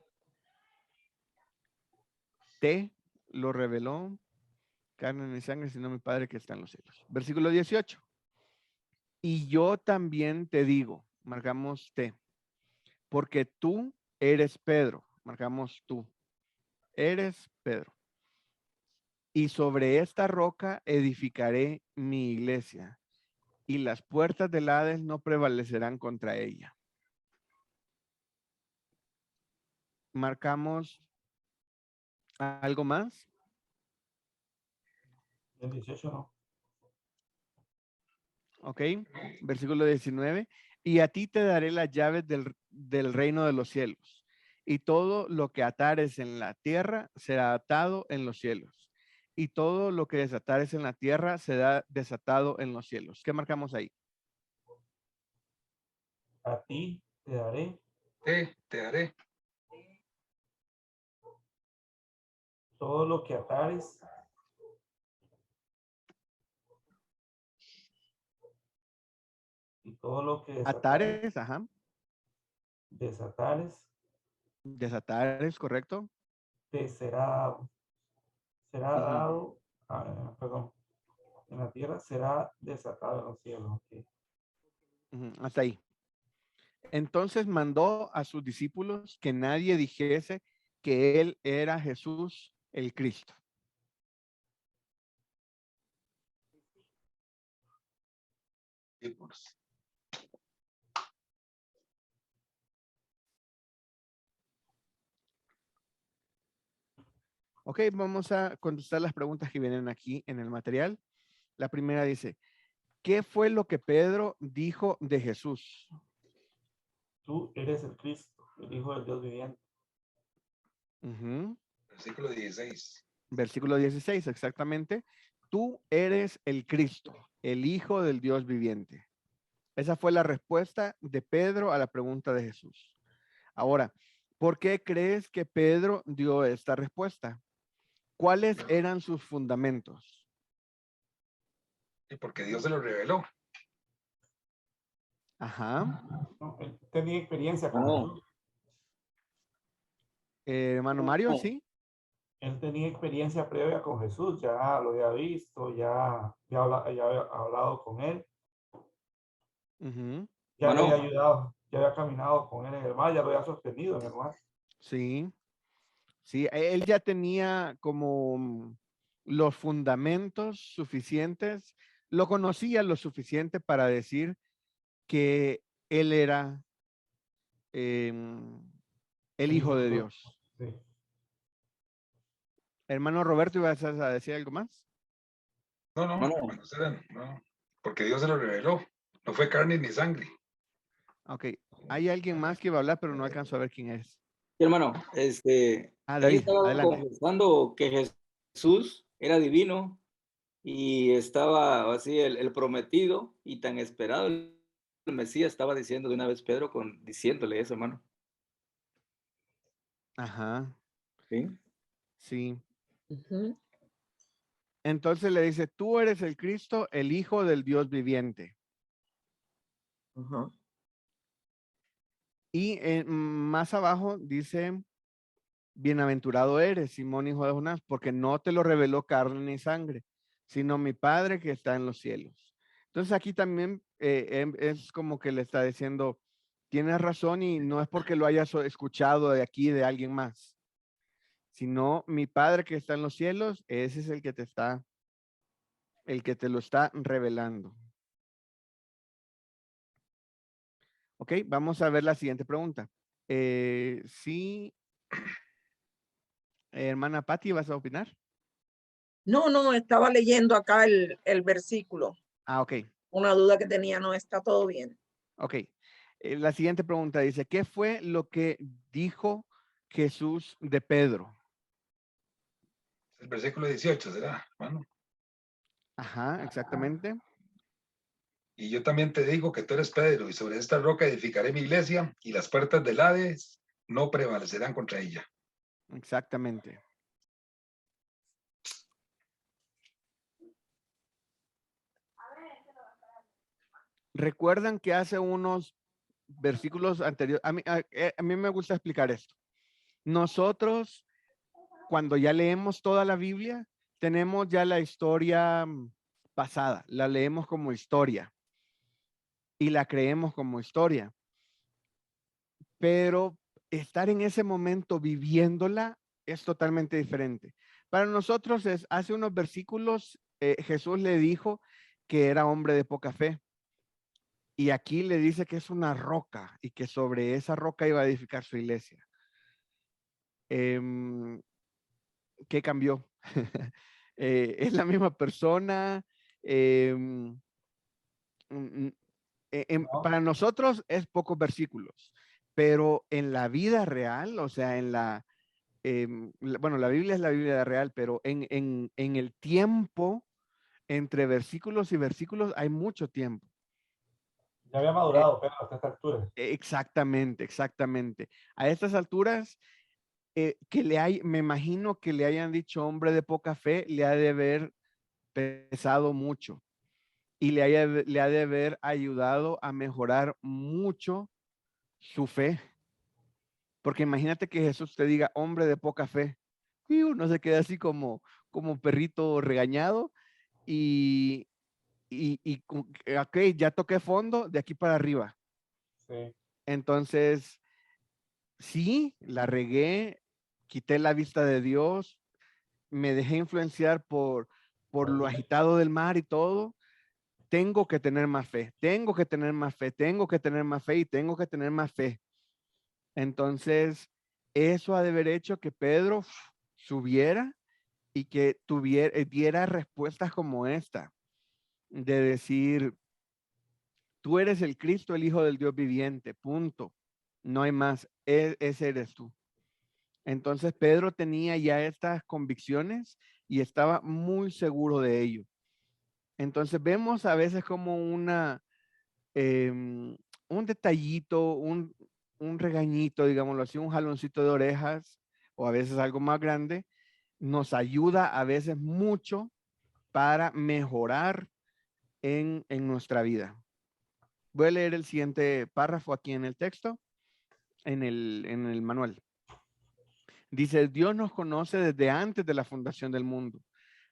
te lo reveló carne ni sangre, sino mi Padre que está en los cielos. Versículo 18. Y yo también te digo, marcamos te, porque tú eres Pedro, marcamos tú, eres Pedro. Y sobre esta roca edificaré mi iglesia, y las puertas del Hades no prevalecerán contra ella. Marcamos algo más. El 18 no. Ok, versículo 19. Y a ti te daré las llaves del reino de los cielos. Y todo lo que atares en la tierra será atado en los cielos. Y todo lo que desatares en la tierra será desatado en los cielos. ¿Qué marcamos ahí? A ti te daré. Te daré. Todo lo que atares. Y todo lo que Atares, ajá. Desatares. Desatares, correcto. Te será dado. Será dado, perdón, en la tierra será desatado en los cielos. Okay. Hasta ahí. Entonces mandó a sus discípulos que nadie dijese que él era Jesús el Cristo. Ok, vamos a contestar las preguntas que vienen aquí en el material. La primera dice, ¿qué fue lo que Pedro dijo de Jesús? Tú eres el Cristo, el Hijo del Dios viviente. Versículo 16. Versículo 16, exactamente. Tú eres el Cristo, el Hijo del Dios viviente. Esa fue la respuesta de Pedro a la pregunta de Jesús. Ahora, ¿por qué crees que Pedro dio esta respuesta? ¿Cuáles eran sus fundamentos? Y porque Dios se lo reveló. Ajá. No, él tenía experiencia con Jesús. Hermano Mario, ¿sí? él tenía experiencia previa con Jesús, ya lo había visto, ya había hablado con él, Ujú. ya le había Hermano, ayudado, ya había caminado con él en el mar, ya lo había sostenido en el mar. Sí, sí, él ya tenía como los fundamentos suficientes, lo conocía lo suficiente para decir que él era el El Hijo hijo de de Dios. Dios. Sí. Hermano Roberto, ¿ibas a decir algo más? No, hermano, hermanos, no, porque Dios se lo reveló. No fue carne ni sangre. Ok, hay alguien más que iba a hablar, pero no alcanzo a ver quién es. sí, hermano, él David, estaba adelante. confesando que Jesús era divino y estaba así el prometido y tan esperado el Mesías, estaba diciendo de una vez Pedro diciéndole eso, hermano. Ajá, ¿Sí? sí. Ujú. Entonces le dice, tú eres el Cristo, el Hijo del Dios viviente. Ajá. Y más abajo dice, bienaventurado eres, Simón, hijo de Jonás, porque no te lo reveló carne ni sangre, sino mi Padre que está en los cielos. Entonces aquí también es como que le está diciendo, tienes razón y no es porque lo hayas escuchado de aquí, de alguien más, sino mi Padre que está en los cielos, ese es el que te lo está revelando. Ok, vamos a ver la siguiente pregunta. Sí, hermana Patti, ¿vas a opinar? No, estaba leyendo acá el versículo. Ah, ok, Una duda que tenía, no está todo bien. ok. La siguiente pregunta dice, ¿qué fue lo que dijo Jesús de Pedro? El versículo 18, ¿será, hermano? Ajá, exactamente. Y yo también te digo que tú eres Pedro, y sobre esta roca edificaré mi iglesia, y las puertas del Hades no prevalecerán contra ella. Exactamente. Recuerdan que hace unos versículos anteriores, a mí me gusta explicar esto. Nosotros, cuando ya leemos toda la Biblia, tenemos ya la historia pasada, la leemos como historia y la creemos como historia. Pero estar en ese momento viviéndola es totalmente diferente. Para nosotros hace unos versículos, Jesús le dijo que era hombre de poca fe. Y aquí le dice que es una roca y que sobre esa roca iba a edificar su iglesia. ¿Qué cambió? Es la misma persona. em, mm, No, para nosotros es pocos versículos, pero en la vida real, o sea, bueno, la Biblia es la Biblia real, pero en el tiempo, entre versículos y versículos, hay mucho tiempo. ya había Eh, madurado, pero hasta esta altura. exactamente, exactamente. A estas alturas, me imagino que le hayan dicho hombre de poca fe, le ha de haber pesado mucho y le ha de haber ayudado a mejorar mucho su fe. Porque imagínate que Jesús te diga hombre de poca fe y uno se queda así como perrito regañado y, ok, ya toqué fondo de aquí para arriba. Sí. Entonces, sí, la regué, quité la vista de Dios, me dejé influenciar por lo agitado del mar y todo. Tengo que tener más fe, tengo que tener más fe, tengo que tener más fe y tengo que tener más fe. Entonces, eso ha de haber hecho que Pedro subiera y que diera respuestas como esta, de decir, tú eres el Cristo, el Hijo del Dios viviente, punto. No hay más, ese eres tú. Entonces Pedro tenía ya estas convicciones y estaba muy seguro de ello. Entonces vemos a veces como un detallito, un regañito, digámoslo así, un jaloncito de orejas o a veces algo más grande, nos ayuda a veces mucho para mejorar en nuestra vida. Voy a leer el siguiente párrafo aquí en el texto, en el manual. Dice, Dios nos conoce desde antes de la fundación del mundo.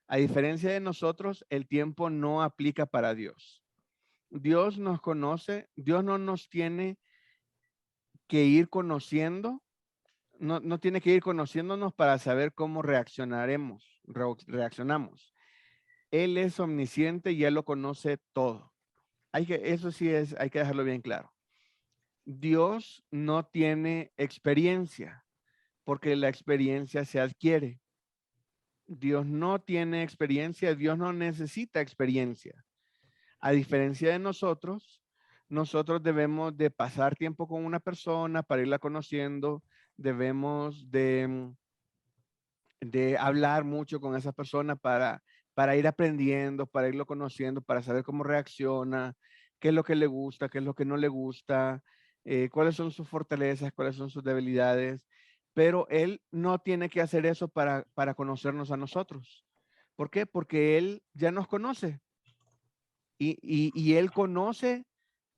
A diferencia de nosotros, el tiempo no aplica para Dios. Dios nos conoce, Dios no nos tiene que ir conociendo, no tiene que ir conociéndonos para saber cómo reaccionamos. Él es omnisciente y Él lo conoce todo. Eso sí hay que dejarlo bien claro. Dios no tiene experiencia, porque la experiencia se adquiere. Dios no tiene experiencia, Dios no necesita experiencia. A diferencia de nosotros, nosotros debemos de pasar tiempo con una persona para irla conociendo, debemos de hablar mucho con esa persona para ir aprendiendo, para irlo conociendo, para saber cómo reacciona, qué es lo que le gusta, qué es lo que no le gusta, cuáles son sus fortalezas, cuáles son sus debilidades. Pero Él no tiene que hacer eso para conocernos a nosotros. ¿Por qué? Porque Él ya nos conoce. Y Él conoce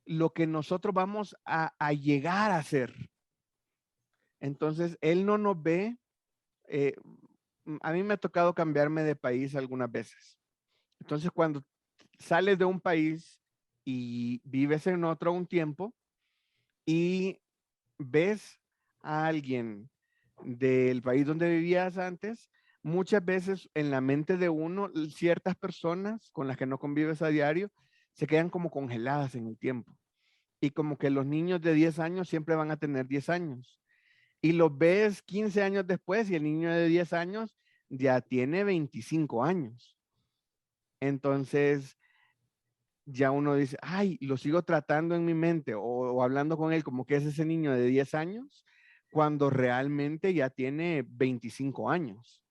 lo que nosotros vamos a llegar a ser. Entonces, Él no nos ve. A mí me ha tocado cambiarme de país algunas veces. Entonces, cuando sales de un país y vives en otro un tiempo y ves a alguien del país donde vivías antes, muchas veces en la mente de uno, ciertas personas con las que no convives a diario se quedan como congeladas en el tiempo. Y como que los niños de 10 años siempre van a tener 10 años. Y los ves 15 años después y el niño de 10 años ya tiene 25 años. Entonces, ya uno dice, ay, lo sigo tratando en mi mente o hablando con él como que es ese niño de 10 años, cuando realmente ya tiene 25 años.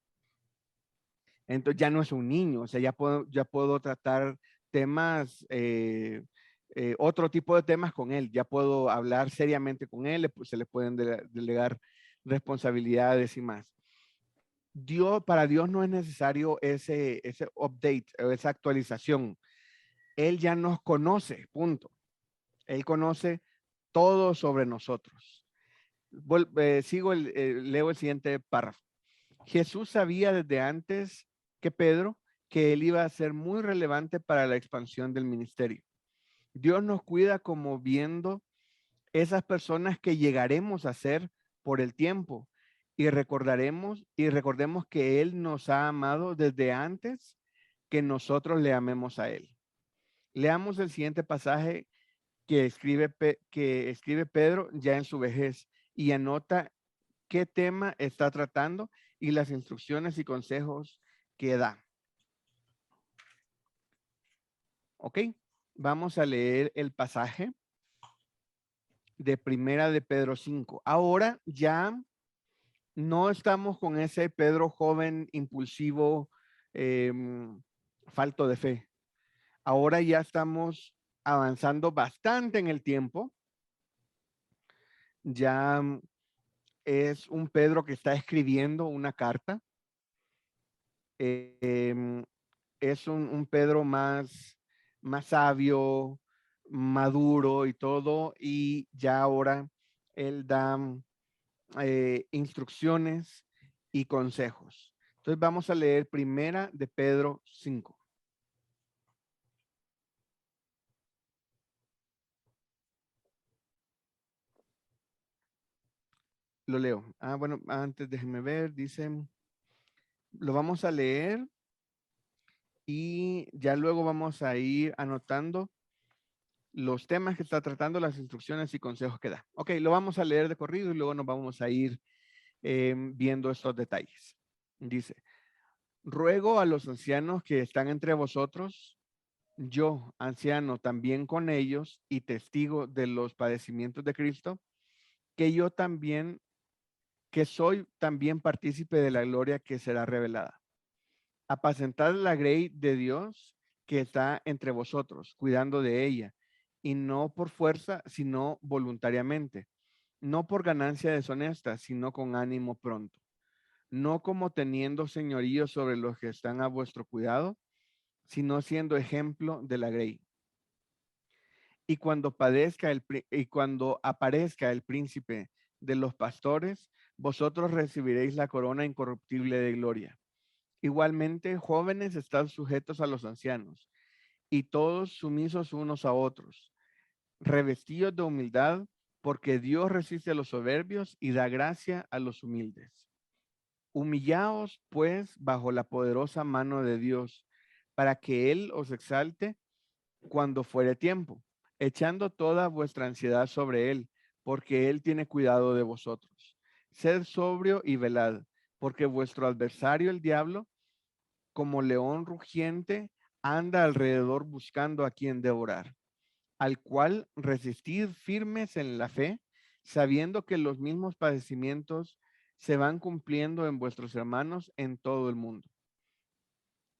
Entonces ya no es un niño, o sea, ya puedo tratar temas, otro tipo de temas con él, ya puedo hablar seriamente con él, se le pueden delegar responsabilidades y más. Para Dios no es necesario ese update o esa actualización. Él ya nos conoce, punto. Él conoce todo sobre nosotros. Leo el siguiente párrafo. Jesús sabía desde antes que Pedro que él iba a ser muy relevante para la expansión del ministerio. Dios nos cuida como viendo esas personas que llegaremos a ser por el tiempo y recordemos que Él nos ha amado desde antes que nosotros le amemos a Él. Leamos el siguiente pasaje que escribe Pedro ya en su vejez y anota qué tema está tratando y las instrucciones y consejos que da. ¿Ok? Vamos a leer el pasaje de Primera de Pedro 5. Ahora ya no estamos con ese Pedro joven, impulsivo, falto de fe. Ahora ya estamos avanzando bastante en el tiempo. Ya es un Pedro que está escribiendo una carta. Es un Pedro más sabio, maduro y todo, y ya ahora él da instrucciones y consejos. Entonces vamos a leer Primera de Pedro 5. Lo leo. Bueno, antes déjenme ver, dice, lo vamos a leer y ya luego vamos a ir anotando los temas que está tratando, las instrucciones y consejos que da. Ok, lo vamos a leer de corrido y luego nos vamos a ir viendo estos detalles. Dice, ruego a los ancianos que están entre vosotros, yo, anciano, también con ellos y testigo de los padecimientos de Cristo, que soy también partícipe de la gloria que será revelada. Apacentad la grey de Dios que está entre vosotros, cuidando de ella, y no por fuerza, sino voluntariamente, no por ganancia deshonesta, sino con ánimo pronto, no como teniendo señorío sobre los que están a vuestro cuidado, sino siendo ejemplo de la grey. Y cuando aparezca el príncipe de los pastores, vosotros recibiréis la corona incorruptible de gloria. Igualmente, jóvenes, estad sujetos a los ancianos, y todos sumisos unos a otros, revestidos de humildad, porque Dios resiste a los soberbios y da gracia a los humildes. Humillaos, pues, bajo la poderosa mano de Dios, para que Él os exalte cuando fuere tiempo, echando toda vuestra ansiedad sobre Él, porque Él tiene cuidado de vosotros. Sed sobrio y velad, porque vuestro adversario, el diablo, como león rugiente, anda alrededor buscando a quien devorar, al cual resistid firmes en la fe, sabiendo que los mismos padecimientos se van cumpliendo en vuestros hermanos en todo el mundo.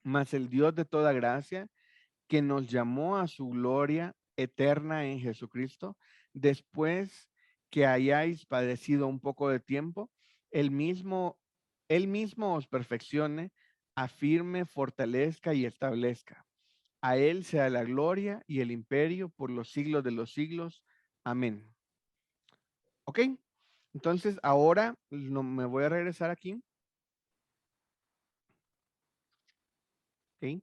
Mas el Dios de toda gracia, que nos llamó a su gloria eterna en Jesucristo, después que hayáis padecido un poco de tiempo, él mismo os perfeccione, afirme, fortalezca y establezca. A Él sea la gloria y el imperio por los siglos de los siglos. Amén. ¿Ok? Entonces, ahora me voy a regresar aquí. ¿Ok?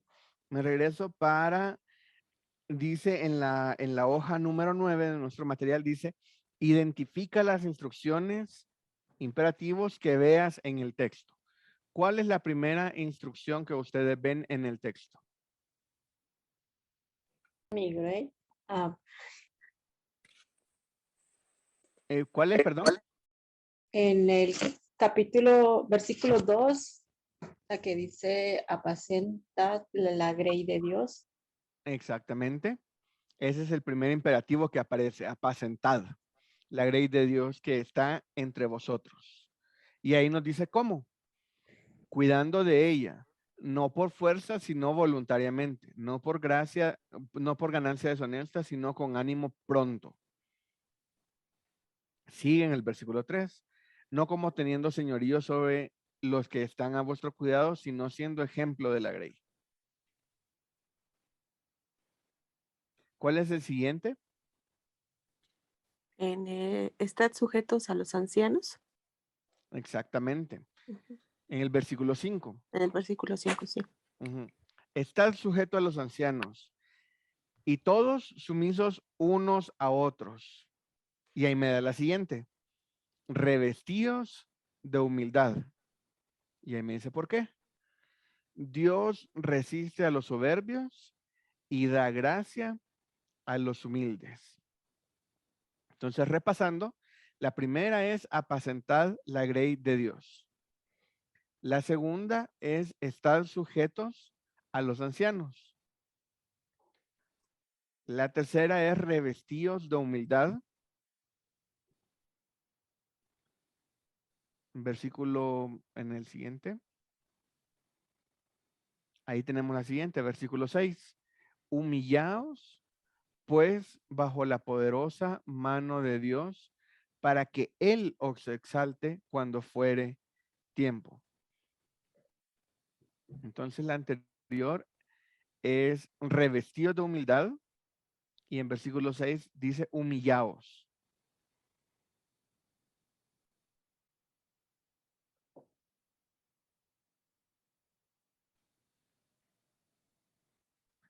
Me regreso para, dice en la hoja número 9 de nuestro material, dice, identifica las instrucciones, imperativos que veas en el texto. ¿Cuál es la primera instrucción que ustedes ven en el texto? Migrate up. ¿Cuál es, perdón? En el capítulo, versículo 2, la que dice apacenta la grey de Dios. Exactamente. Ese es el primer imperativo que aparece, apacentad, la grey de Dios que está entre vosotros. Y ahí nos dice cómo, cuidando de ella, no por fuerza, sino voluntariamente, no por gracia, no por ganancia deshonesta, sino con ánimo pronto. Sigue en el versículo 3, no como teniendo señorío sobre los que están a vuestro cuidado, sino siendo ejemplo de la grey. ¿Cuál es el siguiente? Estad sujetos a los ancianos. Exactamente. En el versículo 5. En el versículo 5, sí. Estad sujeto a los ancianos y todos sumisos unos a otros. Y ahí me da la siguiente. Revestidos de humildad. Y ahí me dice, ¿por qué? Dios resiste a los soberbios y da gracia a los humildes. Entonces, repasando, la primera es apacentar la grey de Dios. La segunda es estar sujetos a los ancianos. La tercera es revestidos de humildad. Versículo en el siguiente. Ahí tenemos la siguiente, versículo 6. Humillaos, pues, bajo la poderosa mano de Dios, para que Él os exalte cuando fuere tiempo. Entonces, la anterior es revestidos de humildad. Y en versículo 6 dice, humillaos.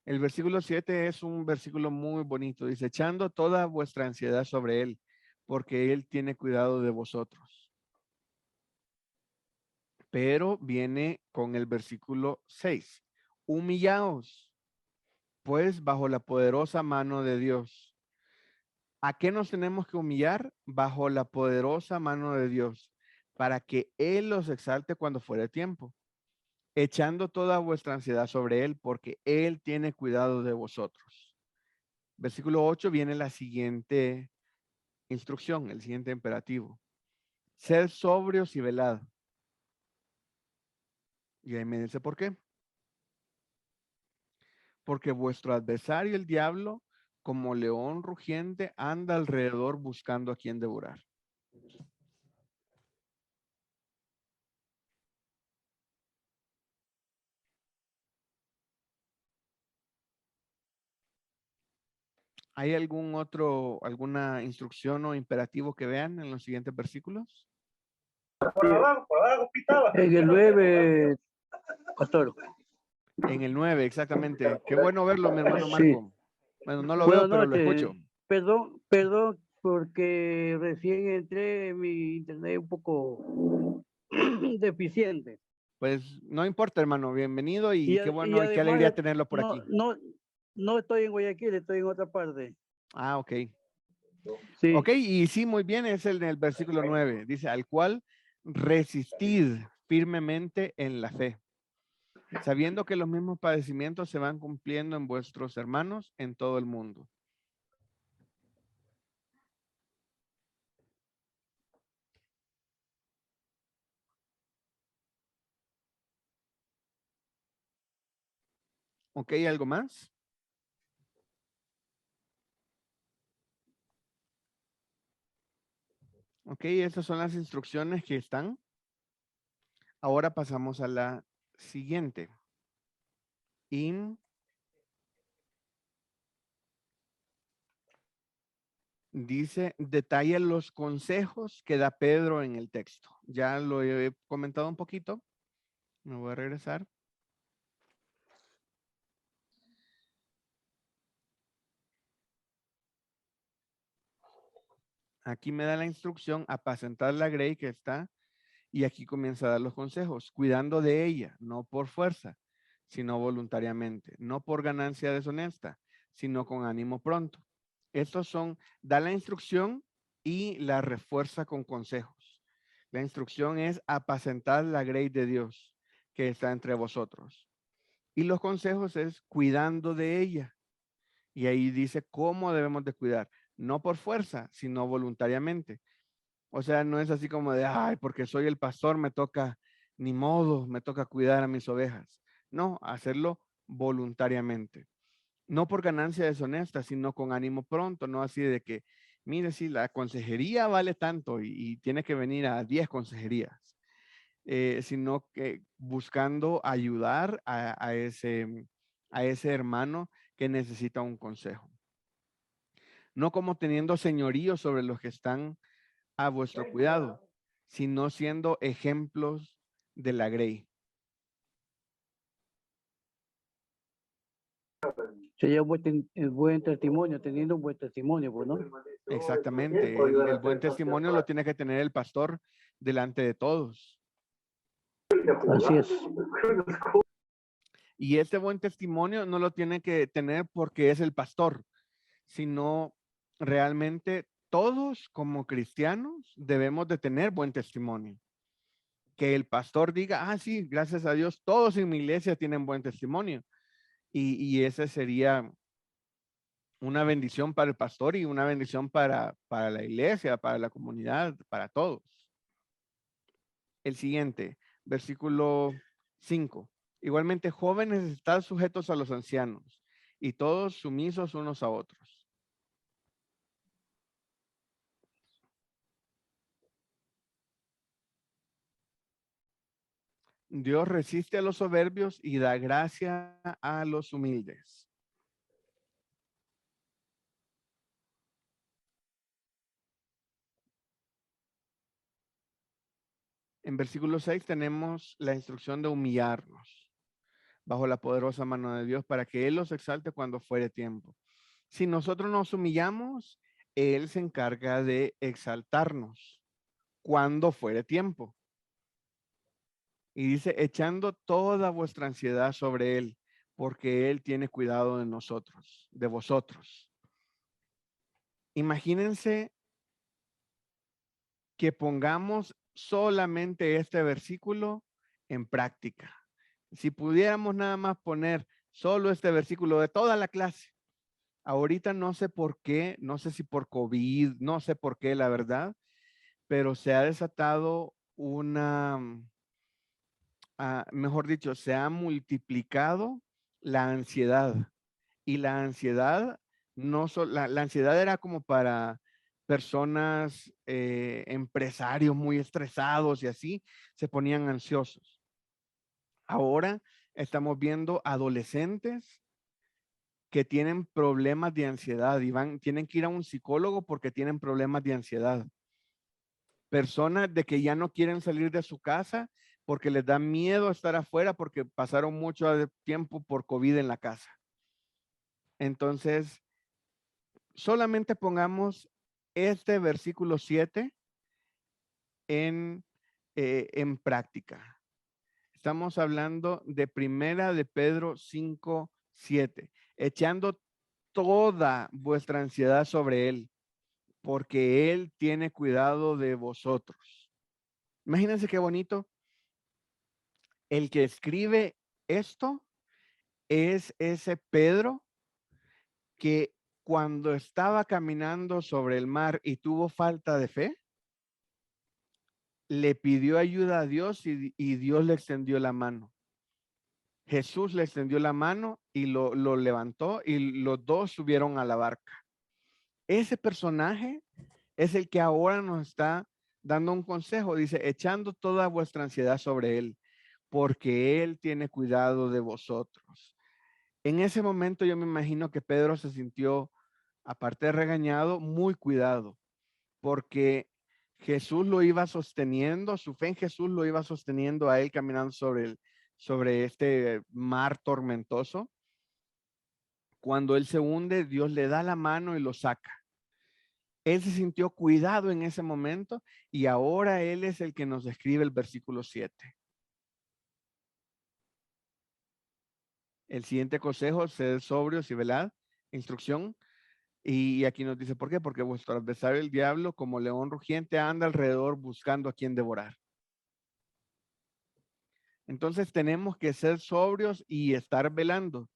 El versículo 7 es un versículo muy bonito. Dice, echando toda vuestra ansiedad sobre Él, porque Él tiene cuidado de vosotros. Pero viene con el versículo 6. Humillaos, pues, bajo la poderosa mano de Dios. ¿A qué nos tenemos que humillar? Bajo la poderosa mano de Dios, para que Él los exalte cuando fuere tiempo, echando toda vuestra ansiedad sobre Él, porque Él tiene cuidado de vosotros. Versículo 8 viene la siguiente instrucción, el siguiente imperativo. Sed sobrios y velad. Y ahí me dice, ¿por qué? Porque vuestro adversario, el diablo, como león rugiente, anda alrededor buscando a quien devorar. ¿Hay alguna instrucción o imperativo que vean en los siguientes versículos? En el 9, pastor. En el 9, exactamente. Qué bueno verlo, mi hermano Sí. Marco. Bueno, no lo veo, Buenas pero lo noches. escucho. Perdón, porque recién entré, mi internet es un poco deficiente. Pues no importa, hermano. Bienvenido y qué Y bueno y qué además alegría tenerlo por aquí. no estoy en Guayaquil, estoy en otra parte. Ah, ok. Sí. Ok, y sí, muy bien, es el del versículo 9. Dice, al cual resistid firmemente en la fe, sabiendo que los mismos padecimientos se van cumpliendo en vuestros hermanos en todo el mundo. Ok, ¿algo más? Ok, estas son las instrucciones que están. Ahora pasamos a la siguiente. Dice, detalla los consejos que da Pedro en el texto. Ya lo he comentado un poquito. Me voy a regresar. Aquí me da la instrucción, apacentar la grey que está, y aquí comienza a dar los consejos, cuidando de ella, no por fuerza, sino voluntariamente, no por ganancia deshonesta, sino con ánimo pronto. Estos son, da la instrucción y la refuerza con consejos. La instrucción es apacentar la grey de Dios que está entre vosotros. Y los consejos es cuidando de ella. Y ahí dice cómo debemos de cuidar, no por fuerza, sino voluntariamente. O sea, no es así como de, ay, porque soy el pastor, me toca, ni modo, me toca cuidar a mis ovejas. No, hacerlo voluntariamente. No por ganancia deshonesta, sino con ánimo pronto, no así de que, mire, si la consejería vale tanto y tiene que venir a 10 consejerías, sino que buscando ayudar a ese hermano que necesita un consejo. No como teniendo señorío sobre los que están a vuestro cuidado, sino siendo ejemplos de la grey. Sería un buen testimonio, teniendo un buen testimonio, pues, ¿no? Exactamente. El buen testimonio lo tiene que tener el pastor delante de todos. Así es. Y este buen testimonio no lo tiene que tener porque es el pastor, sino realmente todos como cristianos debemos de tener buen testimonio. Que el pastor diga, ah, sí, gracias a Dios, todos en mi iglesia tienen buen testimonio. Y ese sería una bendición para el pastor y una bendición para la iglesia, para la comunidad, para todos. El siguiente, versículo 5. Igualmente, jóvenes, están sujetos a los ancianos y todos sumisos unos a otros. Dios resiste a los soberbios y da gracia a los humildes. En versículo 6 tenemos la instrucción de humillarnos bajo la poderosa mano de Dios para que Él los exalte cuando fuere tiempo. Si nosotros nos humillamos, Él se encarga de exaltarnos cuando fuere tiempo. Y dice, echando toda vuestra ansiedad sobre Él, porque Él tiene cuidado de nosotros, de vosotros. Imagínense que pongamos solamente este versículo en práctica. Si pudiéramos nada más poner solo este versículo de toda la clase, ahorita no sé por qué, no sé si por COVID, no sé por qué, la verdad, pero se ha desatado una, mejor dicho, se ha multiplicado la ansiedad. Y la ansiedad, no la ansiedad era como para personas, empresarios muy estresados y así, se ponían ansiosos. Ahora estamos viendo adolescentes que tienen problemas de ansiedad y tienen que ir a un psicólogo porque tienen problemas de ansiedad. personas de que ya no quieren salir de su casa porque les da miedo estar afuera porque pasaron mucho tiempo por COVID en la casa. Entonces, solamente pongamos este versículo 7 en práctica. Estamos hablando de Primera de Pedro 5:7, echando toda vuestra ansiedad sobre él, porque él tiene cuidado de vosotros. Imagínense qué bonito. El que escribe esto es ese Pedro que cuando estaba caminando sobre el mar y tuvo falta de fe, le pidió ayuda a Dios y Dios le extendió la mano. Jesús le extendió la mano y lo levantó y los dos subieron a la barca. Ese personaje es el que ahora nos está dando un consejo. Dice, echando toda vuestra ansiedad sobre él, porque él tiene cuidado de vosotros. En ese momento yo me imagino que Pedro se sintió, aparte de regañado, muy cuidado, porque Jesús lo iba sosteniendo, su fe en Jesús lo iba sosteniendo a él caminando sobre este mar tormentoso. Cuando él se hunde, Dios le da la mano y lo saca. Él se sintió cuidado en ese momento y ahora él es el que nos describe el versículo 7. El siguiente consejo, sed sobrios y velad, instrucción. Y aquí nos dice, ¿por qué? Porque vuestro adversario, el diablo, como león rugiente, anda alrededor buscando a quien devorar. Entonces tenemos que ser sobrios y estar velando,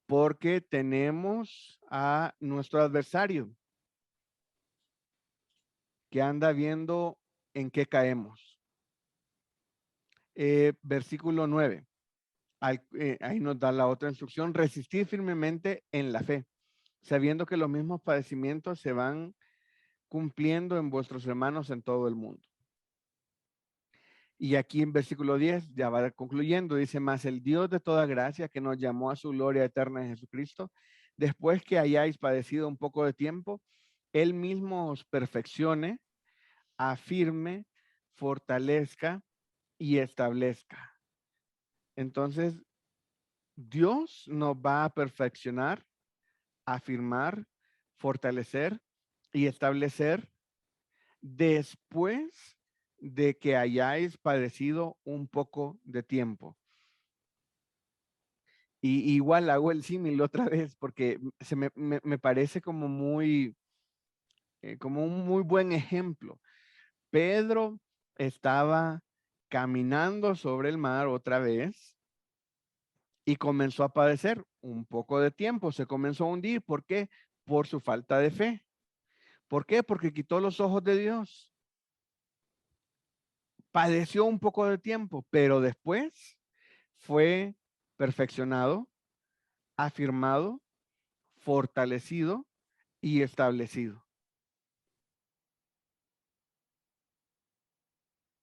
porque tenemos a nuestro adversario que anda viendo en qué caemos. Versículo 9. Ahí nos da la otra instrucción, resistir firmemente en la fe, sabiendo que los mismos padecimientos se van cumpliendo en vuestros hermanos en todo el mundo. Y aquí en versículo 10 ya va concluyendo, dice, mas el Dios de toda gracia que nos llamó a su gloria eterna en Jesucristo, después que hayáis padecido un poco de tiempo, él mismo os perfeccione, afirme, fortalezca y establezca. Entonces, Dios nos va a perfeccionar, afirmar, fortalecer y establecer después de que hayáis padecido un poco de tiempo. Y igual hago el símil otra vez porque me parece como como un muy buen ejemplo. Pedro estaba caminando sobre el mar otra vez y comenzó a padecer un poco de tiempo, se comenzó a hundir. ¿Por qué? Por su falta de fe. ¿Por qué? Porque quitó los ojos de Dios. Padeció un poco de tiempo, pero después fue perfeccionado, afirmado, fortalecido y establecido.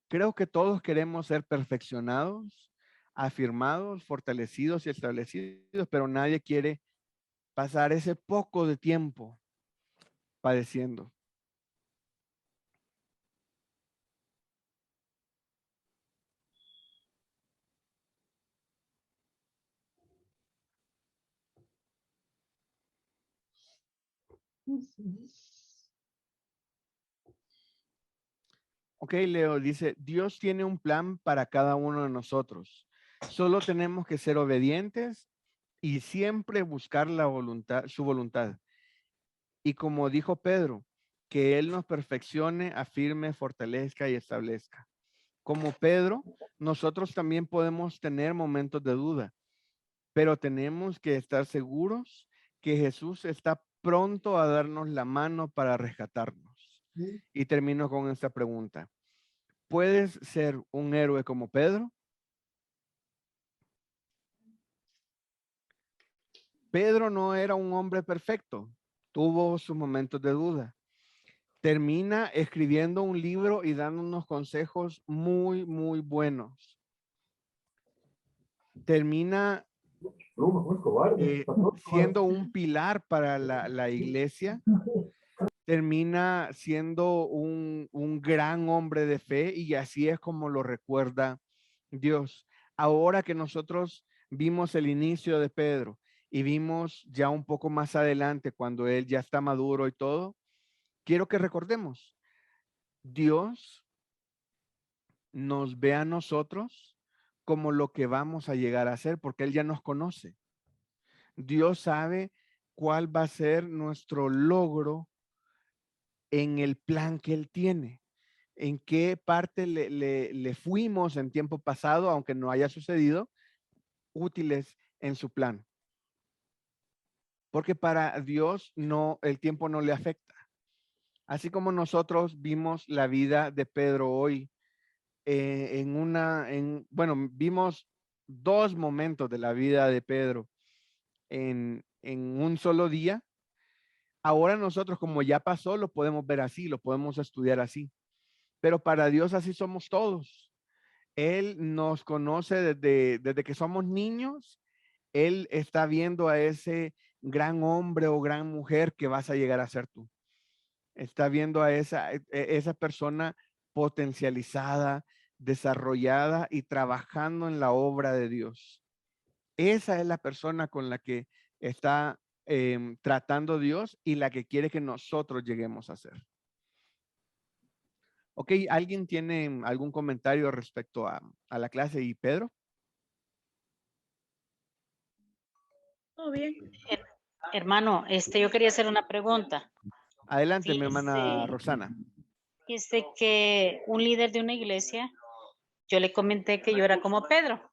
Creo que todos queremos ser perfeccionados, afirmados, fortalecidos y establecidos, pero nadie quiere pasar ese poco de tiempo padeciendo. Ok, Leo dice, Dios tiene un plan para cada uno de nosotros. Solo tenemos que ser obedientes y siempre buscar su voluntad. Y como dijo Pedro, que Él nos perfeccione, afirme, fortalezca y establezca. Como Pedro, nosotros también podemos tener momentos de duda, pero tenemos que estar seguros que Jesús está pronto a darnos la mano para rescatarnos. Y termino con esta pregunta. ¿Puedes ser un héroe como Pedro? Pedro no era un hombre perfecto, tuvo sus momentos de duda. Termina escribiendo un libro y dando unos consejos muy, muy buenos. Termina siendo un pilar para la iglesia termina siendo un gran hombre de fe y así es como lo recuerda Dios. Ahora que nosotros vimos el inicio de Pedro y vimos ya un poco más adelante cuando él ya está maduro y todo, quiero que recordemos, Dios nos ve a nosotros como lo que vamos a llegar a ser, porque Él ya nos conoce. Dios sabe cuál va a ser nuestro logro en el plan que Él tiene, en qué parte le fuimos en tiempo pasado, aunque no haya sucedido, útiles en su plan. Porque para Dios no, el tiempo no le afecta. Así como nosotros vimos la vida de Pedro hoy, bueno, vimos dos momentos de la vida de Pedro en un solo día. Ahora nosotros, como ya pasó, lo podemos ver así, lo podemos estudiar así. Pero para Dios así somos todos. Él nos conoce desde que somos niños. Él está viendo a ese gran hombre o gran mujer que vas a llegar a ser tú. Está viendo a esa persona potencializada, desarrollada y trabajando en la obra de Dios. Esa es la persona con la que está tratando Dios y la que quiere que nosotros lleguemos a ser. Ok, ¿alguien tiene algún comentario respecto a la clase y Pedro? Todo bien. Hermano, yo quería hacer una pregunta. Adelante, mi hermana Roxana. Fíjese que un líder de una iglesia, yo le comenté que yo era como Pedro.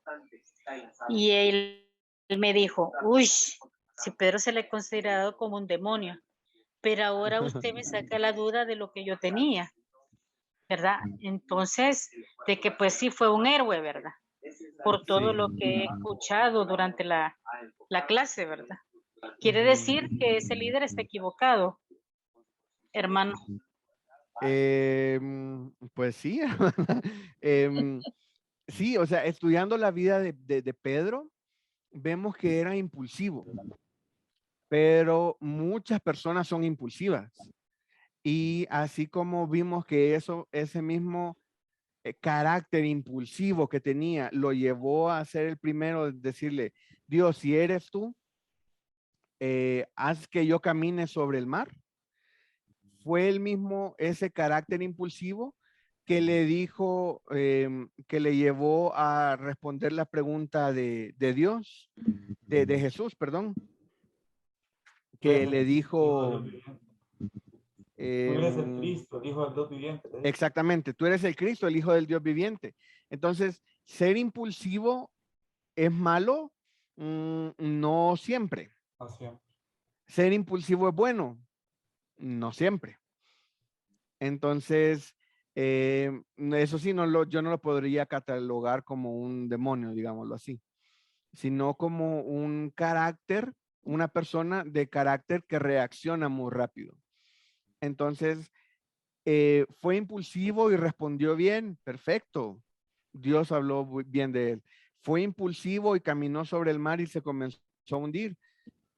Y él me dijo, uy, si Pedro se le ha considerado como un demonio, pero ahora usted me saca la duda de lo que yo tenía, ¿verdad? Entonces, de que pues sí fue un héroe, ¿verdad? Por todo lo que he escuchado durante la clase, ¿verdad? Quiere decir que ese líder está equivocado, hermano. Pues sí, sí, o sea, estudiando la vida de Pedro, vemos que era impulsivo, pero muchas personas son impulsivas. Y así como vimos que ese mismo carácter impulsivo que tenía lo llevó a ser el primero, decirle, Dios, si eres tú, haz que yo camine sobre el mar. Fue el mismo ese carácter impulsivo que le dijo, que le llevó a responder la pregunta de Dios, de Jesús, perdón, que le dijo... Tú eres el Cristo, el Hijo del Dios viviente. Exactamente, tú eres el Cristo, el Hijo del Dios viviente. Entonces, ser impulsivo es malo, no siempre. No siempre. Ser impulsivo es bueno, no siempre. Entonces, eso sí, yo no lo podría catalogar como un demonio, digámoslo así, sino como un carácter, una persona de carácter que reacciona muy rápido. Entonces, fue impulsivo y respondió bien, perfecto. Dios habló bien de él. Fue impulsivo y caminó sobre el mar y se comenzó a hundir.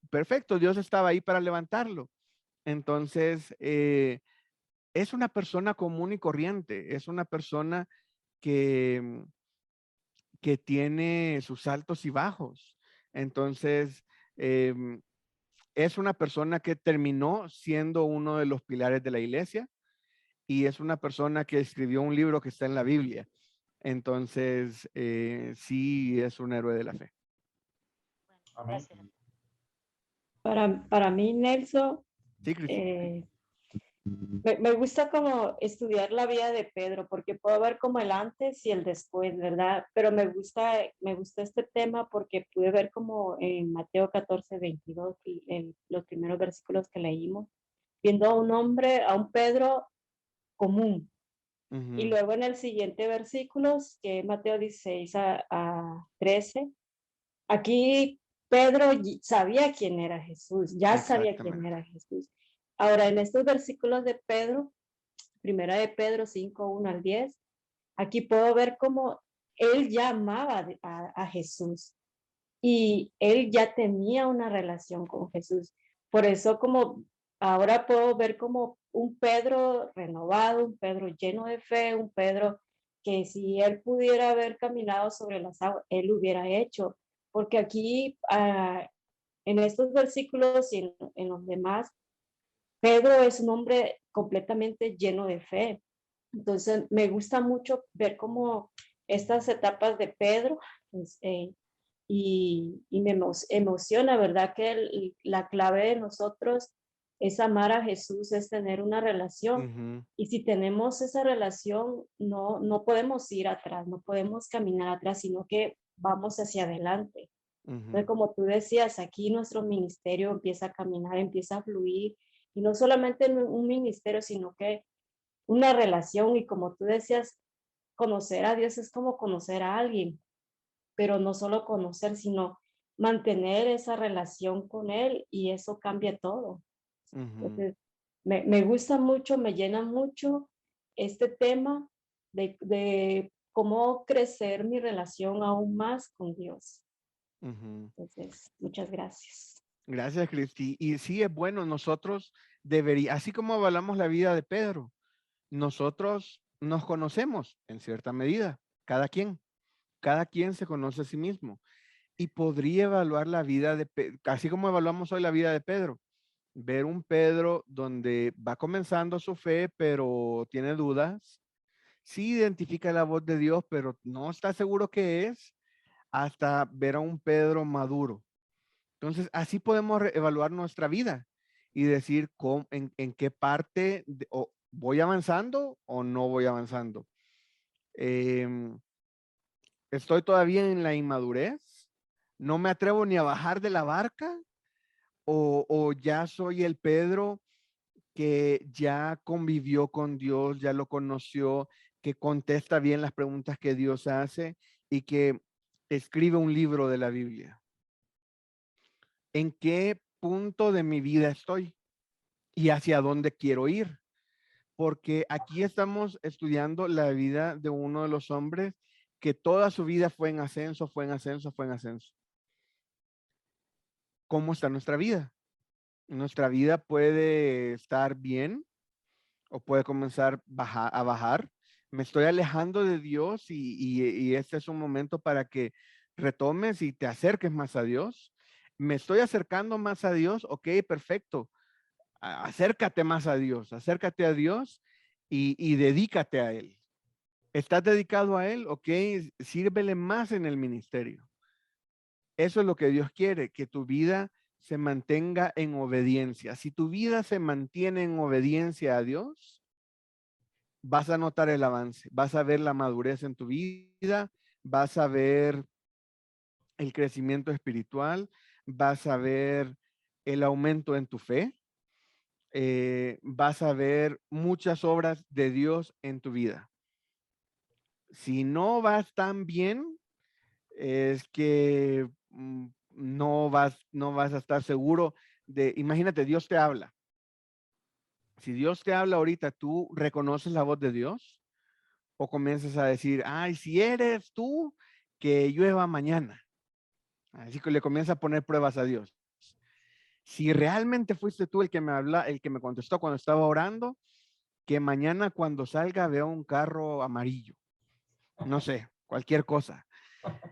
Perfecto, Dios estaba ahí para levantarlo. Entonces, es una persona común y corriente, es una persona que tiene sus altos y bajos. Entonces, es una persona que terminó siendo uno de los pilares de la iglesia y es una persona que escribió un libro que está en la Biblia. Entonces, sí es un héroe de la fe. Amén. Para mí, Nelson, Sí, Cristi. me gusta como estudiar la vida de Pedro, porque puedo ver como el antes y el después, ¿verdad? Pero me gusta este tema porque pude ver como en Mateo 14, 22, en los primeros versículos que leímos, viendo a un hombre, a un Pedro común. Y luego en el siguiente versículos, que es Mateo 16 a 13, aquí Pedro sabía quién era Jesús, ya sabía quién era Jesús. Ahora, en estos versículos de Pedro, primera de Pedro 5, 1 al 10, aquí puedo ver cómo él ya amaba a Jesús y él ya tenía una relación con Jesús. Por eso como ahora puedo ver como un Pedro renovado, un Pedro lleno de fe, un Pedro que si él pudiera haber caminado sobre las aguas, él lo hubiera hecho. Porque aquí, en estos versículos y en los demás, Pedro es un hombre completamente lleno de fe. Entonces, me gusta mucho ver cómo estas etapas de Pedro, pues, y me emociona, ¿verdad? Que la clave de nosotros es amar a Jesús, es tener una relación. Y si tenemos esa relación, no podemos ir atrás, no podemos caminar atrás, sino que vamos hacia adelante. Entonces, como tú decías, aquí nuestro ministerio empieza a caminar, empieza a fluir, y no solamente en un ministerio, sino que una relación, y como tú decías, conocer a Dios es como conocer a alguien, pero no solo conocer, sino mantener esa relación con Él, y eso cambia todo. Entonces, me gusta mucho, me llena mucho este tema de cómo crecer mi relación aún más con Dios. Entonces, muchas gracias. Gracias, Cristi. Y sí, es bueno, nosotros así como evaluamos la vida de Pedro, nosotros nos conocemos en cierta medida, cada quien se conoce a sí mismo y podría evaluar la vida de Pedro, así como evaluamos hoy la vida de Pedro, ver un Pedro donde va comenzando su fe, pero tiene dudas, sí identifica la voz de Dios, pero no está seguro qué es, hasta ver a un Pedro maduro. Entonces, así podemos evaluar nuestra vida y decir en qué parte o voy avanzando o no voy avanzando. Estoy todavía en la inmadurez, no me atrevo ni a bajar de la barca o ya soy el Pedro que ya convivió con Dios, ya lo conoció, que contesta bien las preguntas que Dios hace y que escribe un libro de la Biblia. ¿En qué punto de mi vida estoy y hacia dónde quiero ir? Porque aquí estamos estudiando la vida de uno de los hombres que toda su vida fue en ascenso, fue en ascenso, fue en ascenso. ¿Cómo está nuestra vida? Nuestra vida puede estar bien o puede comenzar a bajar. Me estoy alejando de Dios y este es un momento para que retomes y te acerques más a Dios. Me estoy acercando más a Dios, ok, perfecto. Acércate más a Dios, acércate a Dios y dedícate a Él. ¿Estás dedicado a Él? Ok, sírvele más en el ministerio. Eso es lo que Dios quiere, que tu vida se mantenga en obediencia. Si tu vida se mantiene en obediencia a Dios, vas a notar el avance, vas a ver la madurez en tu vida, vas a ver el crecimiento espiritual, vas a ver el aumento en tu fe, vas a ver muchas obras de Dios en tu vida. Si no vas tan bien, es que no vas a estar seguro de, imagínate, Dios te habla. Si Dios te habla ahorita, ¿tú reconoces la voz de Dios? ¿O comienzas a decir, ay, si eres tú, que llueva mañana? Así que le comienza a poner pruebas a Dios. Si realmente fuiste tú el que me habla, el que me contestó cuando estaba orando, que mañana cuando salga vea un carro amarillo. No sé, cualquier cosa.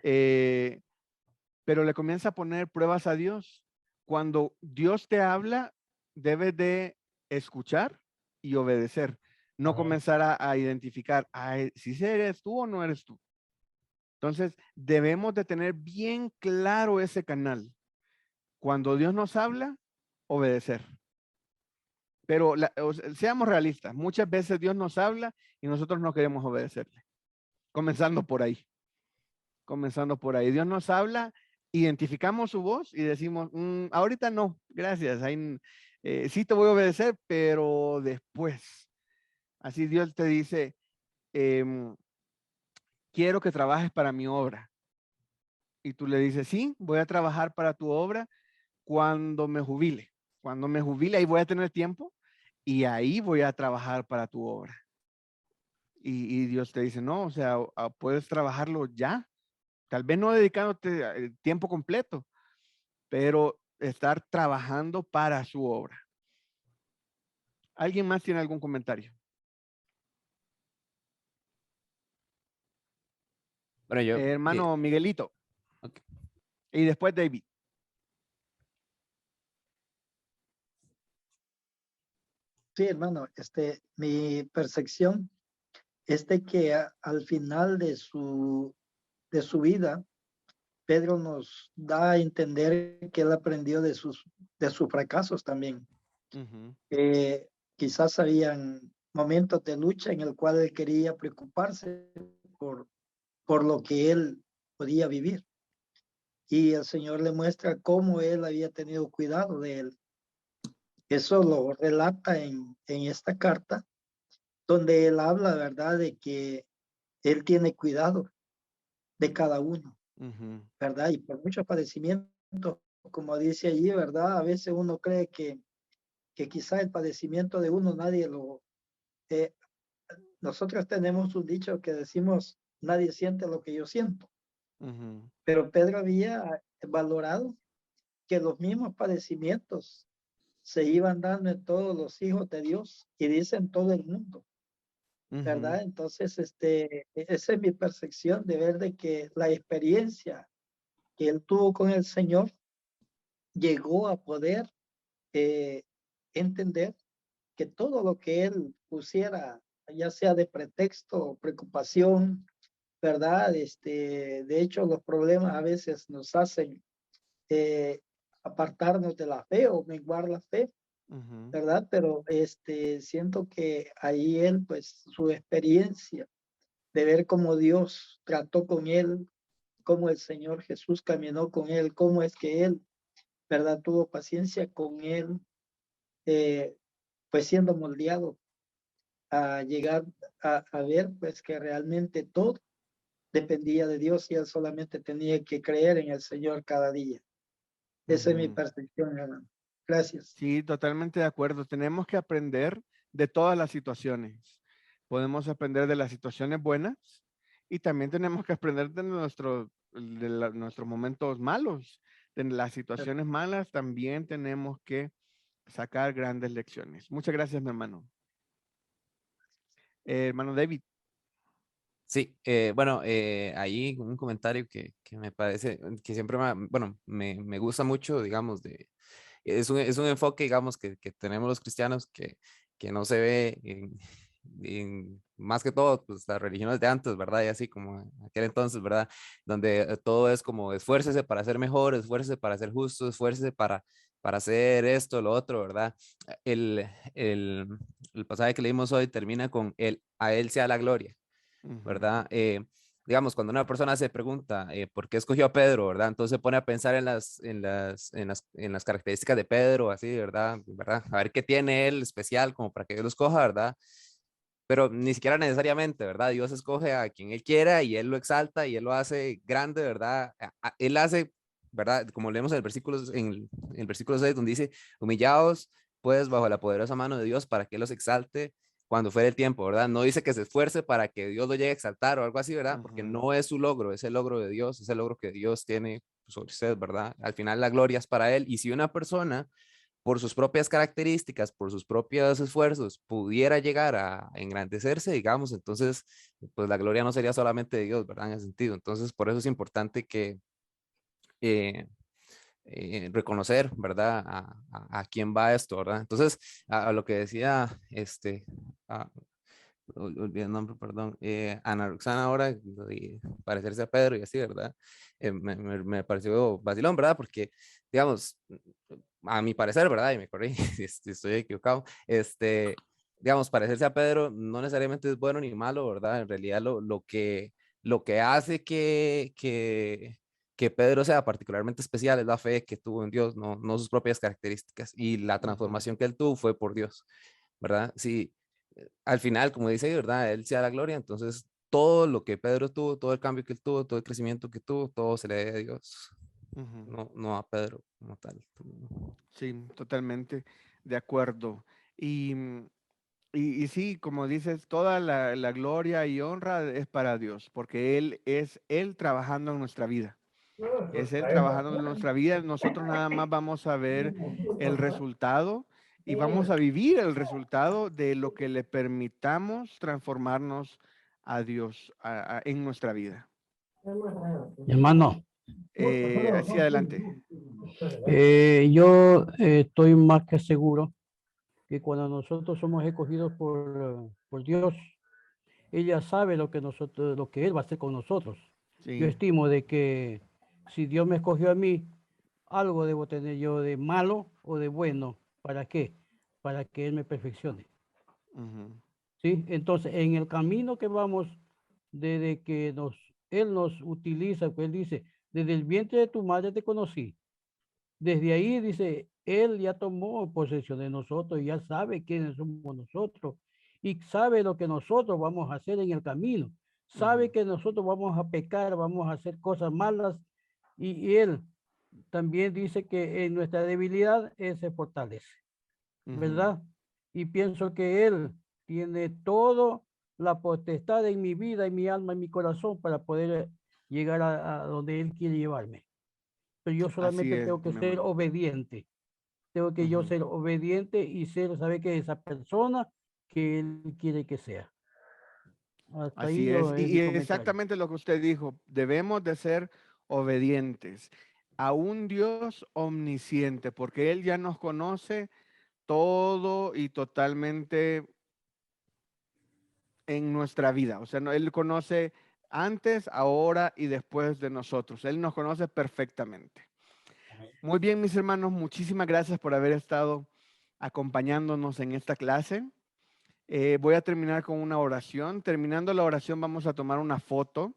Pero le comienza a poner pruebas a Dios. Cuando Dios te habla, debes de escuchar y obedecer. No comenzar a identificar si eres tú o no eres tú. Entonces, debemos de tener bien claro ese canal. Cuando Dios nos habla, obedecer. Pero seamos realistas. Muchas veces Dios nos habla y nosotros no queremos obedecerle. Comenzando por ahí. Dios nos habla, identificamos su voz y decimos, ahorita no, gracias. Sí te voy a obedecer, pero después. Así Dios te dice, quiero que trabajes para mi obra. Y tú le dices, sí, voy a trabajar para tu obra cuando me jubile. Cuando me jubile, ahí voy a tener tiempo y ahí voy a trabajar para tu obra. Y Dios te dice, no, o sea, puedes trabajarlo ya. Tal vez no dedicándote tiempo completo, pero estar trabajando para su obra. ¿Alguien más tiene algún comentario? Bueno, yo... hermano Miguelito. Ok. Y después David. Sí, hermano, mi percepción es de que al final de su vida, Pedro nos da a entender que él aprendió de sus fracasos también. Quizás habían momentos de lucha en el cual él quería preocuparse por lo que él podía vivir. Y el Señor le muestra cómo él había tenido cuidado de él. Eso lo relata en esta carta, donde él habla, ¿verdad?, de que él tiene cuidado de cada uno, ¿verdad? Y por muchos padecimientos, como dice allí, ¿verdad? A veces uno cree que quizá el padecimiento de uno nadie lo... nosotros tenemos un dicho que decimos, nadie siente lo que yo siento. Pero Pedro había valorado que los mismos padecimientos se iban dando en todos los hijos de Dios y dicen todo el mundo, ¿verdad? Entonces, esa es mi percepción de ver de que la experiencia que él tuvo con el Señor llegó a poder entender que todo lo que él pusiera, ya sea de pretexto o preocupación, ¿verdad? De hecho, los problemas a veces nos hacen apartarnos de la fe o menguar la fe, ¿verdad? Pero siento que ahí él, pues su experiencia de ver cómo Dios trató con él, cómo el Señor Jesús caminó con él, cómo es que él, ¿verdad? Tuvo paciencia con él, pues siendo moldeado a llegar a ver pues que realmente todo dependía de Dios y él solamente tenía que creer en el Señor cada día. Esa es mi percepción, hermano. Gracias. Sí, totalmente de acuerdo. Tenemos que aprender de todas las situaciones. Podemos aprender de las situaciones buenas y también tenemos que aprender de nuestros momentos malos. De las situaciones malas también tenemos que sacar grandes lecciones. Muchas gracias, mi hermano. Hermano David. Sí, bueno, ahí un comentario que me parece, que siempre me gusta mucho, digamos, es un enfoque, digamos, que tenemos los cristianos que no se ve en más que todo, pues las religiones de antes, ¿verdad? Y así como en aquel entonces, ¿verdad? Donde todo es como esfuércese para ser mejor, esfuércese para ser justo, esfuércese para hacer esto, lo otro, ¿verdad? El, el, el pasaje que leímos hoy termina con a él sea la gloria, ¿verdad? Digamos, cuando una persona se pregunta por qué escogió a Pedro, ¿verdad? Entonces se pone a pensar en las características de Pedro, así, ¿verdad? A ver qué tiene él especial como para que Dios lo escoja, ¿verdad? Pero ni siquiera necesariamente, ¿verdad? Dios escoge a quien Él quiera y Él lo exalta y Él lo hace grande, ¿verdad? Él hace, ¿verdad? Como leemos en el versículo 6, donde dice, humillaos pues bajo la poderosa mano de Dios para que Él los exalte cuando fuere el tiempo, ¿verdad? No dice que se esfuerce para que Dios lo llegue a exaltar o algo así, ¿verdad? Porque no es su logro, es el logro de Dios, es el logro que Dios tiene sobre usted, ¿verdad? Al final la gloria es para Él. Y si una persona por sus propias características, por sus propios esfuerzos, pudiera llegar a engrandecerse, digamos, entonces, pues la gloria no sería solamente de Dios, ¿verdad? En ese sentido. Entonces, por eso es importante que reconocer, ¿verdad? A quién va esto, ¿verdad? Entonces, a lo que decía, olvidé el nombre, perdón, Ana Roxana ahora, de parecerse a Pedro y así, ¿verdad? Me pareció vacilón, ¿verdad? Porque, digamos, a mi parecer, ¿verdad? Y me corrí si estoy equivocado, digamos, parecerse a Pedro no necesariamente es bueno ni malo, ¿verdad? En realidad lo que hace que Pedro sea particularmente especial es la fe que tuvo en Dios, no sus propias características, y la transformación que él tuvo fue por Dios, ¿verdad? Sí, al final, como dice, ¿verdad? Él sea la gloria, entonces todo lo que Pedro tuvo, todo el cambio que él tuvo, todo el crecimiento que tuvo, todo se le debe a Dios, no a Pedro como tal. Sí, totalmente de acuerdo. Y sí, como dices, toda la gloria y honra es para Dios, porque Él es Él trabajando en nuestra vida. Es Él trabajando en nuestra vida. Nosotros nada más vamos a ver el resultado y vamos a vivir el resultado de lo que le permitamos transformarnos a Dios en nuestra vida. Hermano, Así adelante. yo estoy más que seguro que cuando nosotros somos escogidos por Dios, ella sabe lo que Él va a hacer con nosotros. Sí. Yo estimo de que si Dios me escogió a mí, algo debo tener yo de malo o de bueno. ¿Para qué? Para que Él me perfeccione. ¿Sí? Entonces, en el camino que vamos, desde que Él nos utiliza, pues Él dice, desde el vientre de tu madre te conocí. Desde ahí, dice, Él ya tomó posesión de nosotros, ya sabe quiénes somos nosotros y sabe lo que nosotros vamos a hacer en el camino. Sabe que nosotros vamos a pecar, vamos a hacer cosas malas y Él también dice que en nuestra debilidad Él se fortalece, ¿verdad? Y pienso que Él tiene toda la potestad en mi vida, en mi alma, en mi corazón para poder llegar a donde Él quiere llevarme. Pero yo solamente tengo que ser obediente. Tengo que yo ser obediente y saber que esa persona que Él quiere que sea. Hasta Así ahí es. mi Y comentario. exactamente lo que usted dijo, debemos de ser obedientes a un Dios omnisciente, porque Él ya nos conoce todo y totalmente en nuestra vida. O sea, Él conoce antes, ahora y después de nosotros. Él nos conoce perfectamente. Muy bien, mis hermanos, muchísimas gracias por haber estado acompañándonos en esta clase. Voy a terminar con una oración. Terminando la oración vamos a tomar una foto.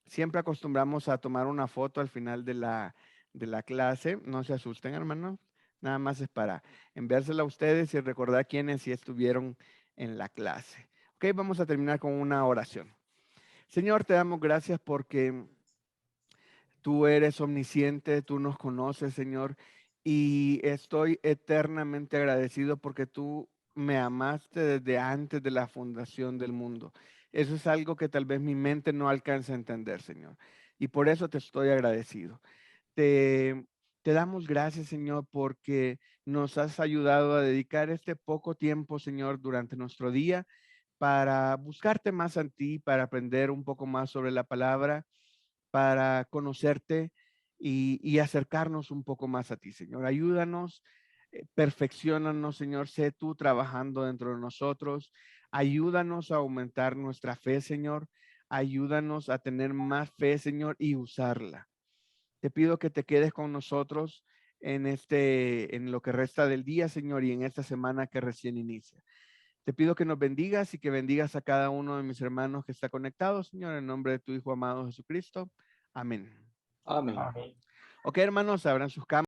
Siempre acostumbramos a tomar una foto al final de la clase. No se asusten, hermanos. Nada más es para enviársela a ustedes y recordar quiénes sí estuvieron en la clase. Ok, vamos a terminar con una oración. Señor, te damos gracias porque tú eres omnisciente, tú nos conoces, Señor, y estoy eternamente agradecido porque tú me amaste desde antes de la fundación del mundo. Eso es algo que tal vez mi mente no alcanza a entender, Señor, y por eso te estoy agradecido. Te damos gracias, Señor, porque nos has ayudado a dedicar este poco tiempo, Señor, durante nuestro día para buscarte más a ti, para aprender un poco más sobre la palabra, para conocerte y acercarnos un poco más a ti, Señor. Ayúdanos, perfecciónanos, Señor. Sé tú trabajando dentro de nosotros. Ayúdanos a aumentar nuestra fe, Señor. Ayúdanos a tener más fe, Señor, y usarla. Te pido que te quedes con nosotros en lo que resta del día, Señor, y en esta semana que recién inicia. Te pido que nos bendigas y que bendigas a cada uno de mis hermanos que está conectado, Señor, en nombre de tu Hijo amado Jesucristo. Amén. Amén. Ok, hermanos, abran sus cámaras.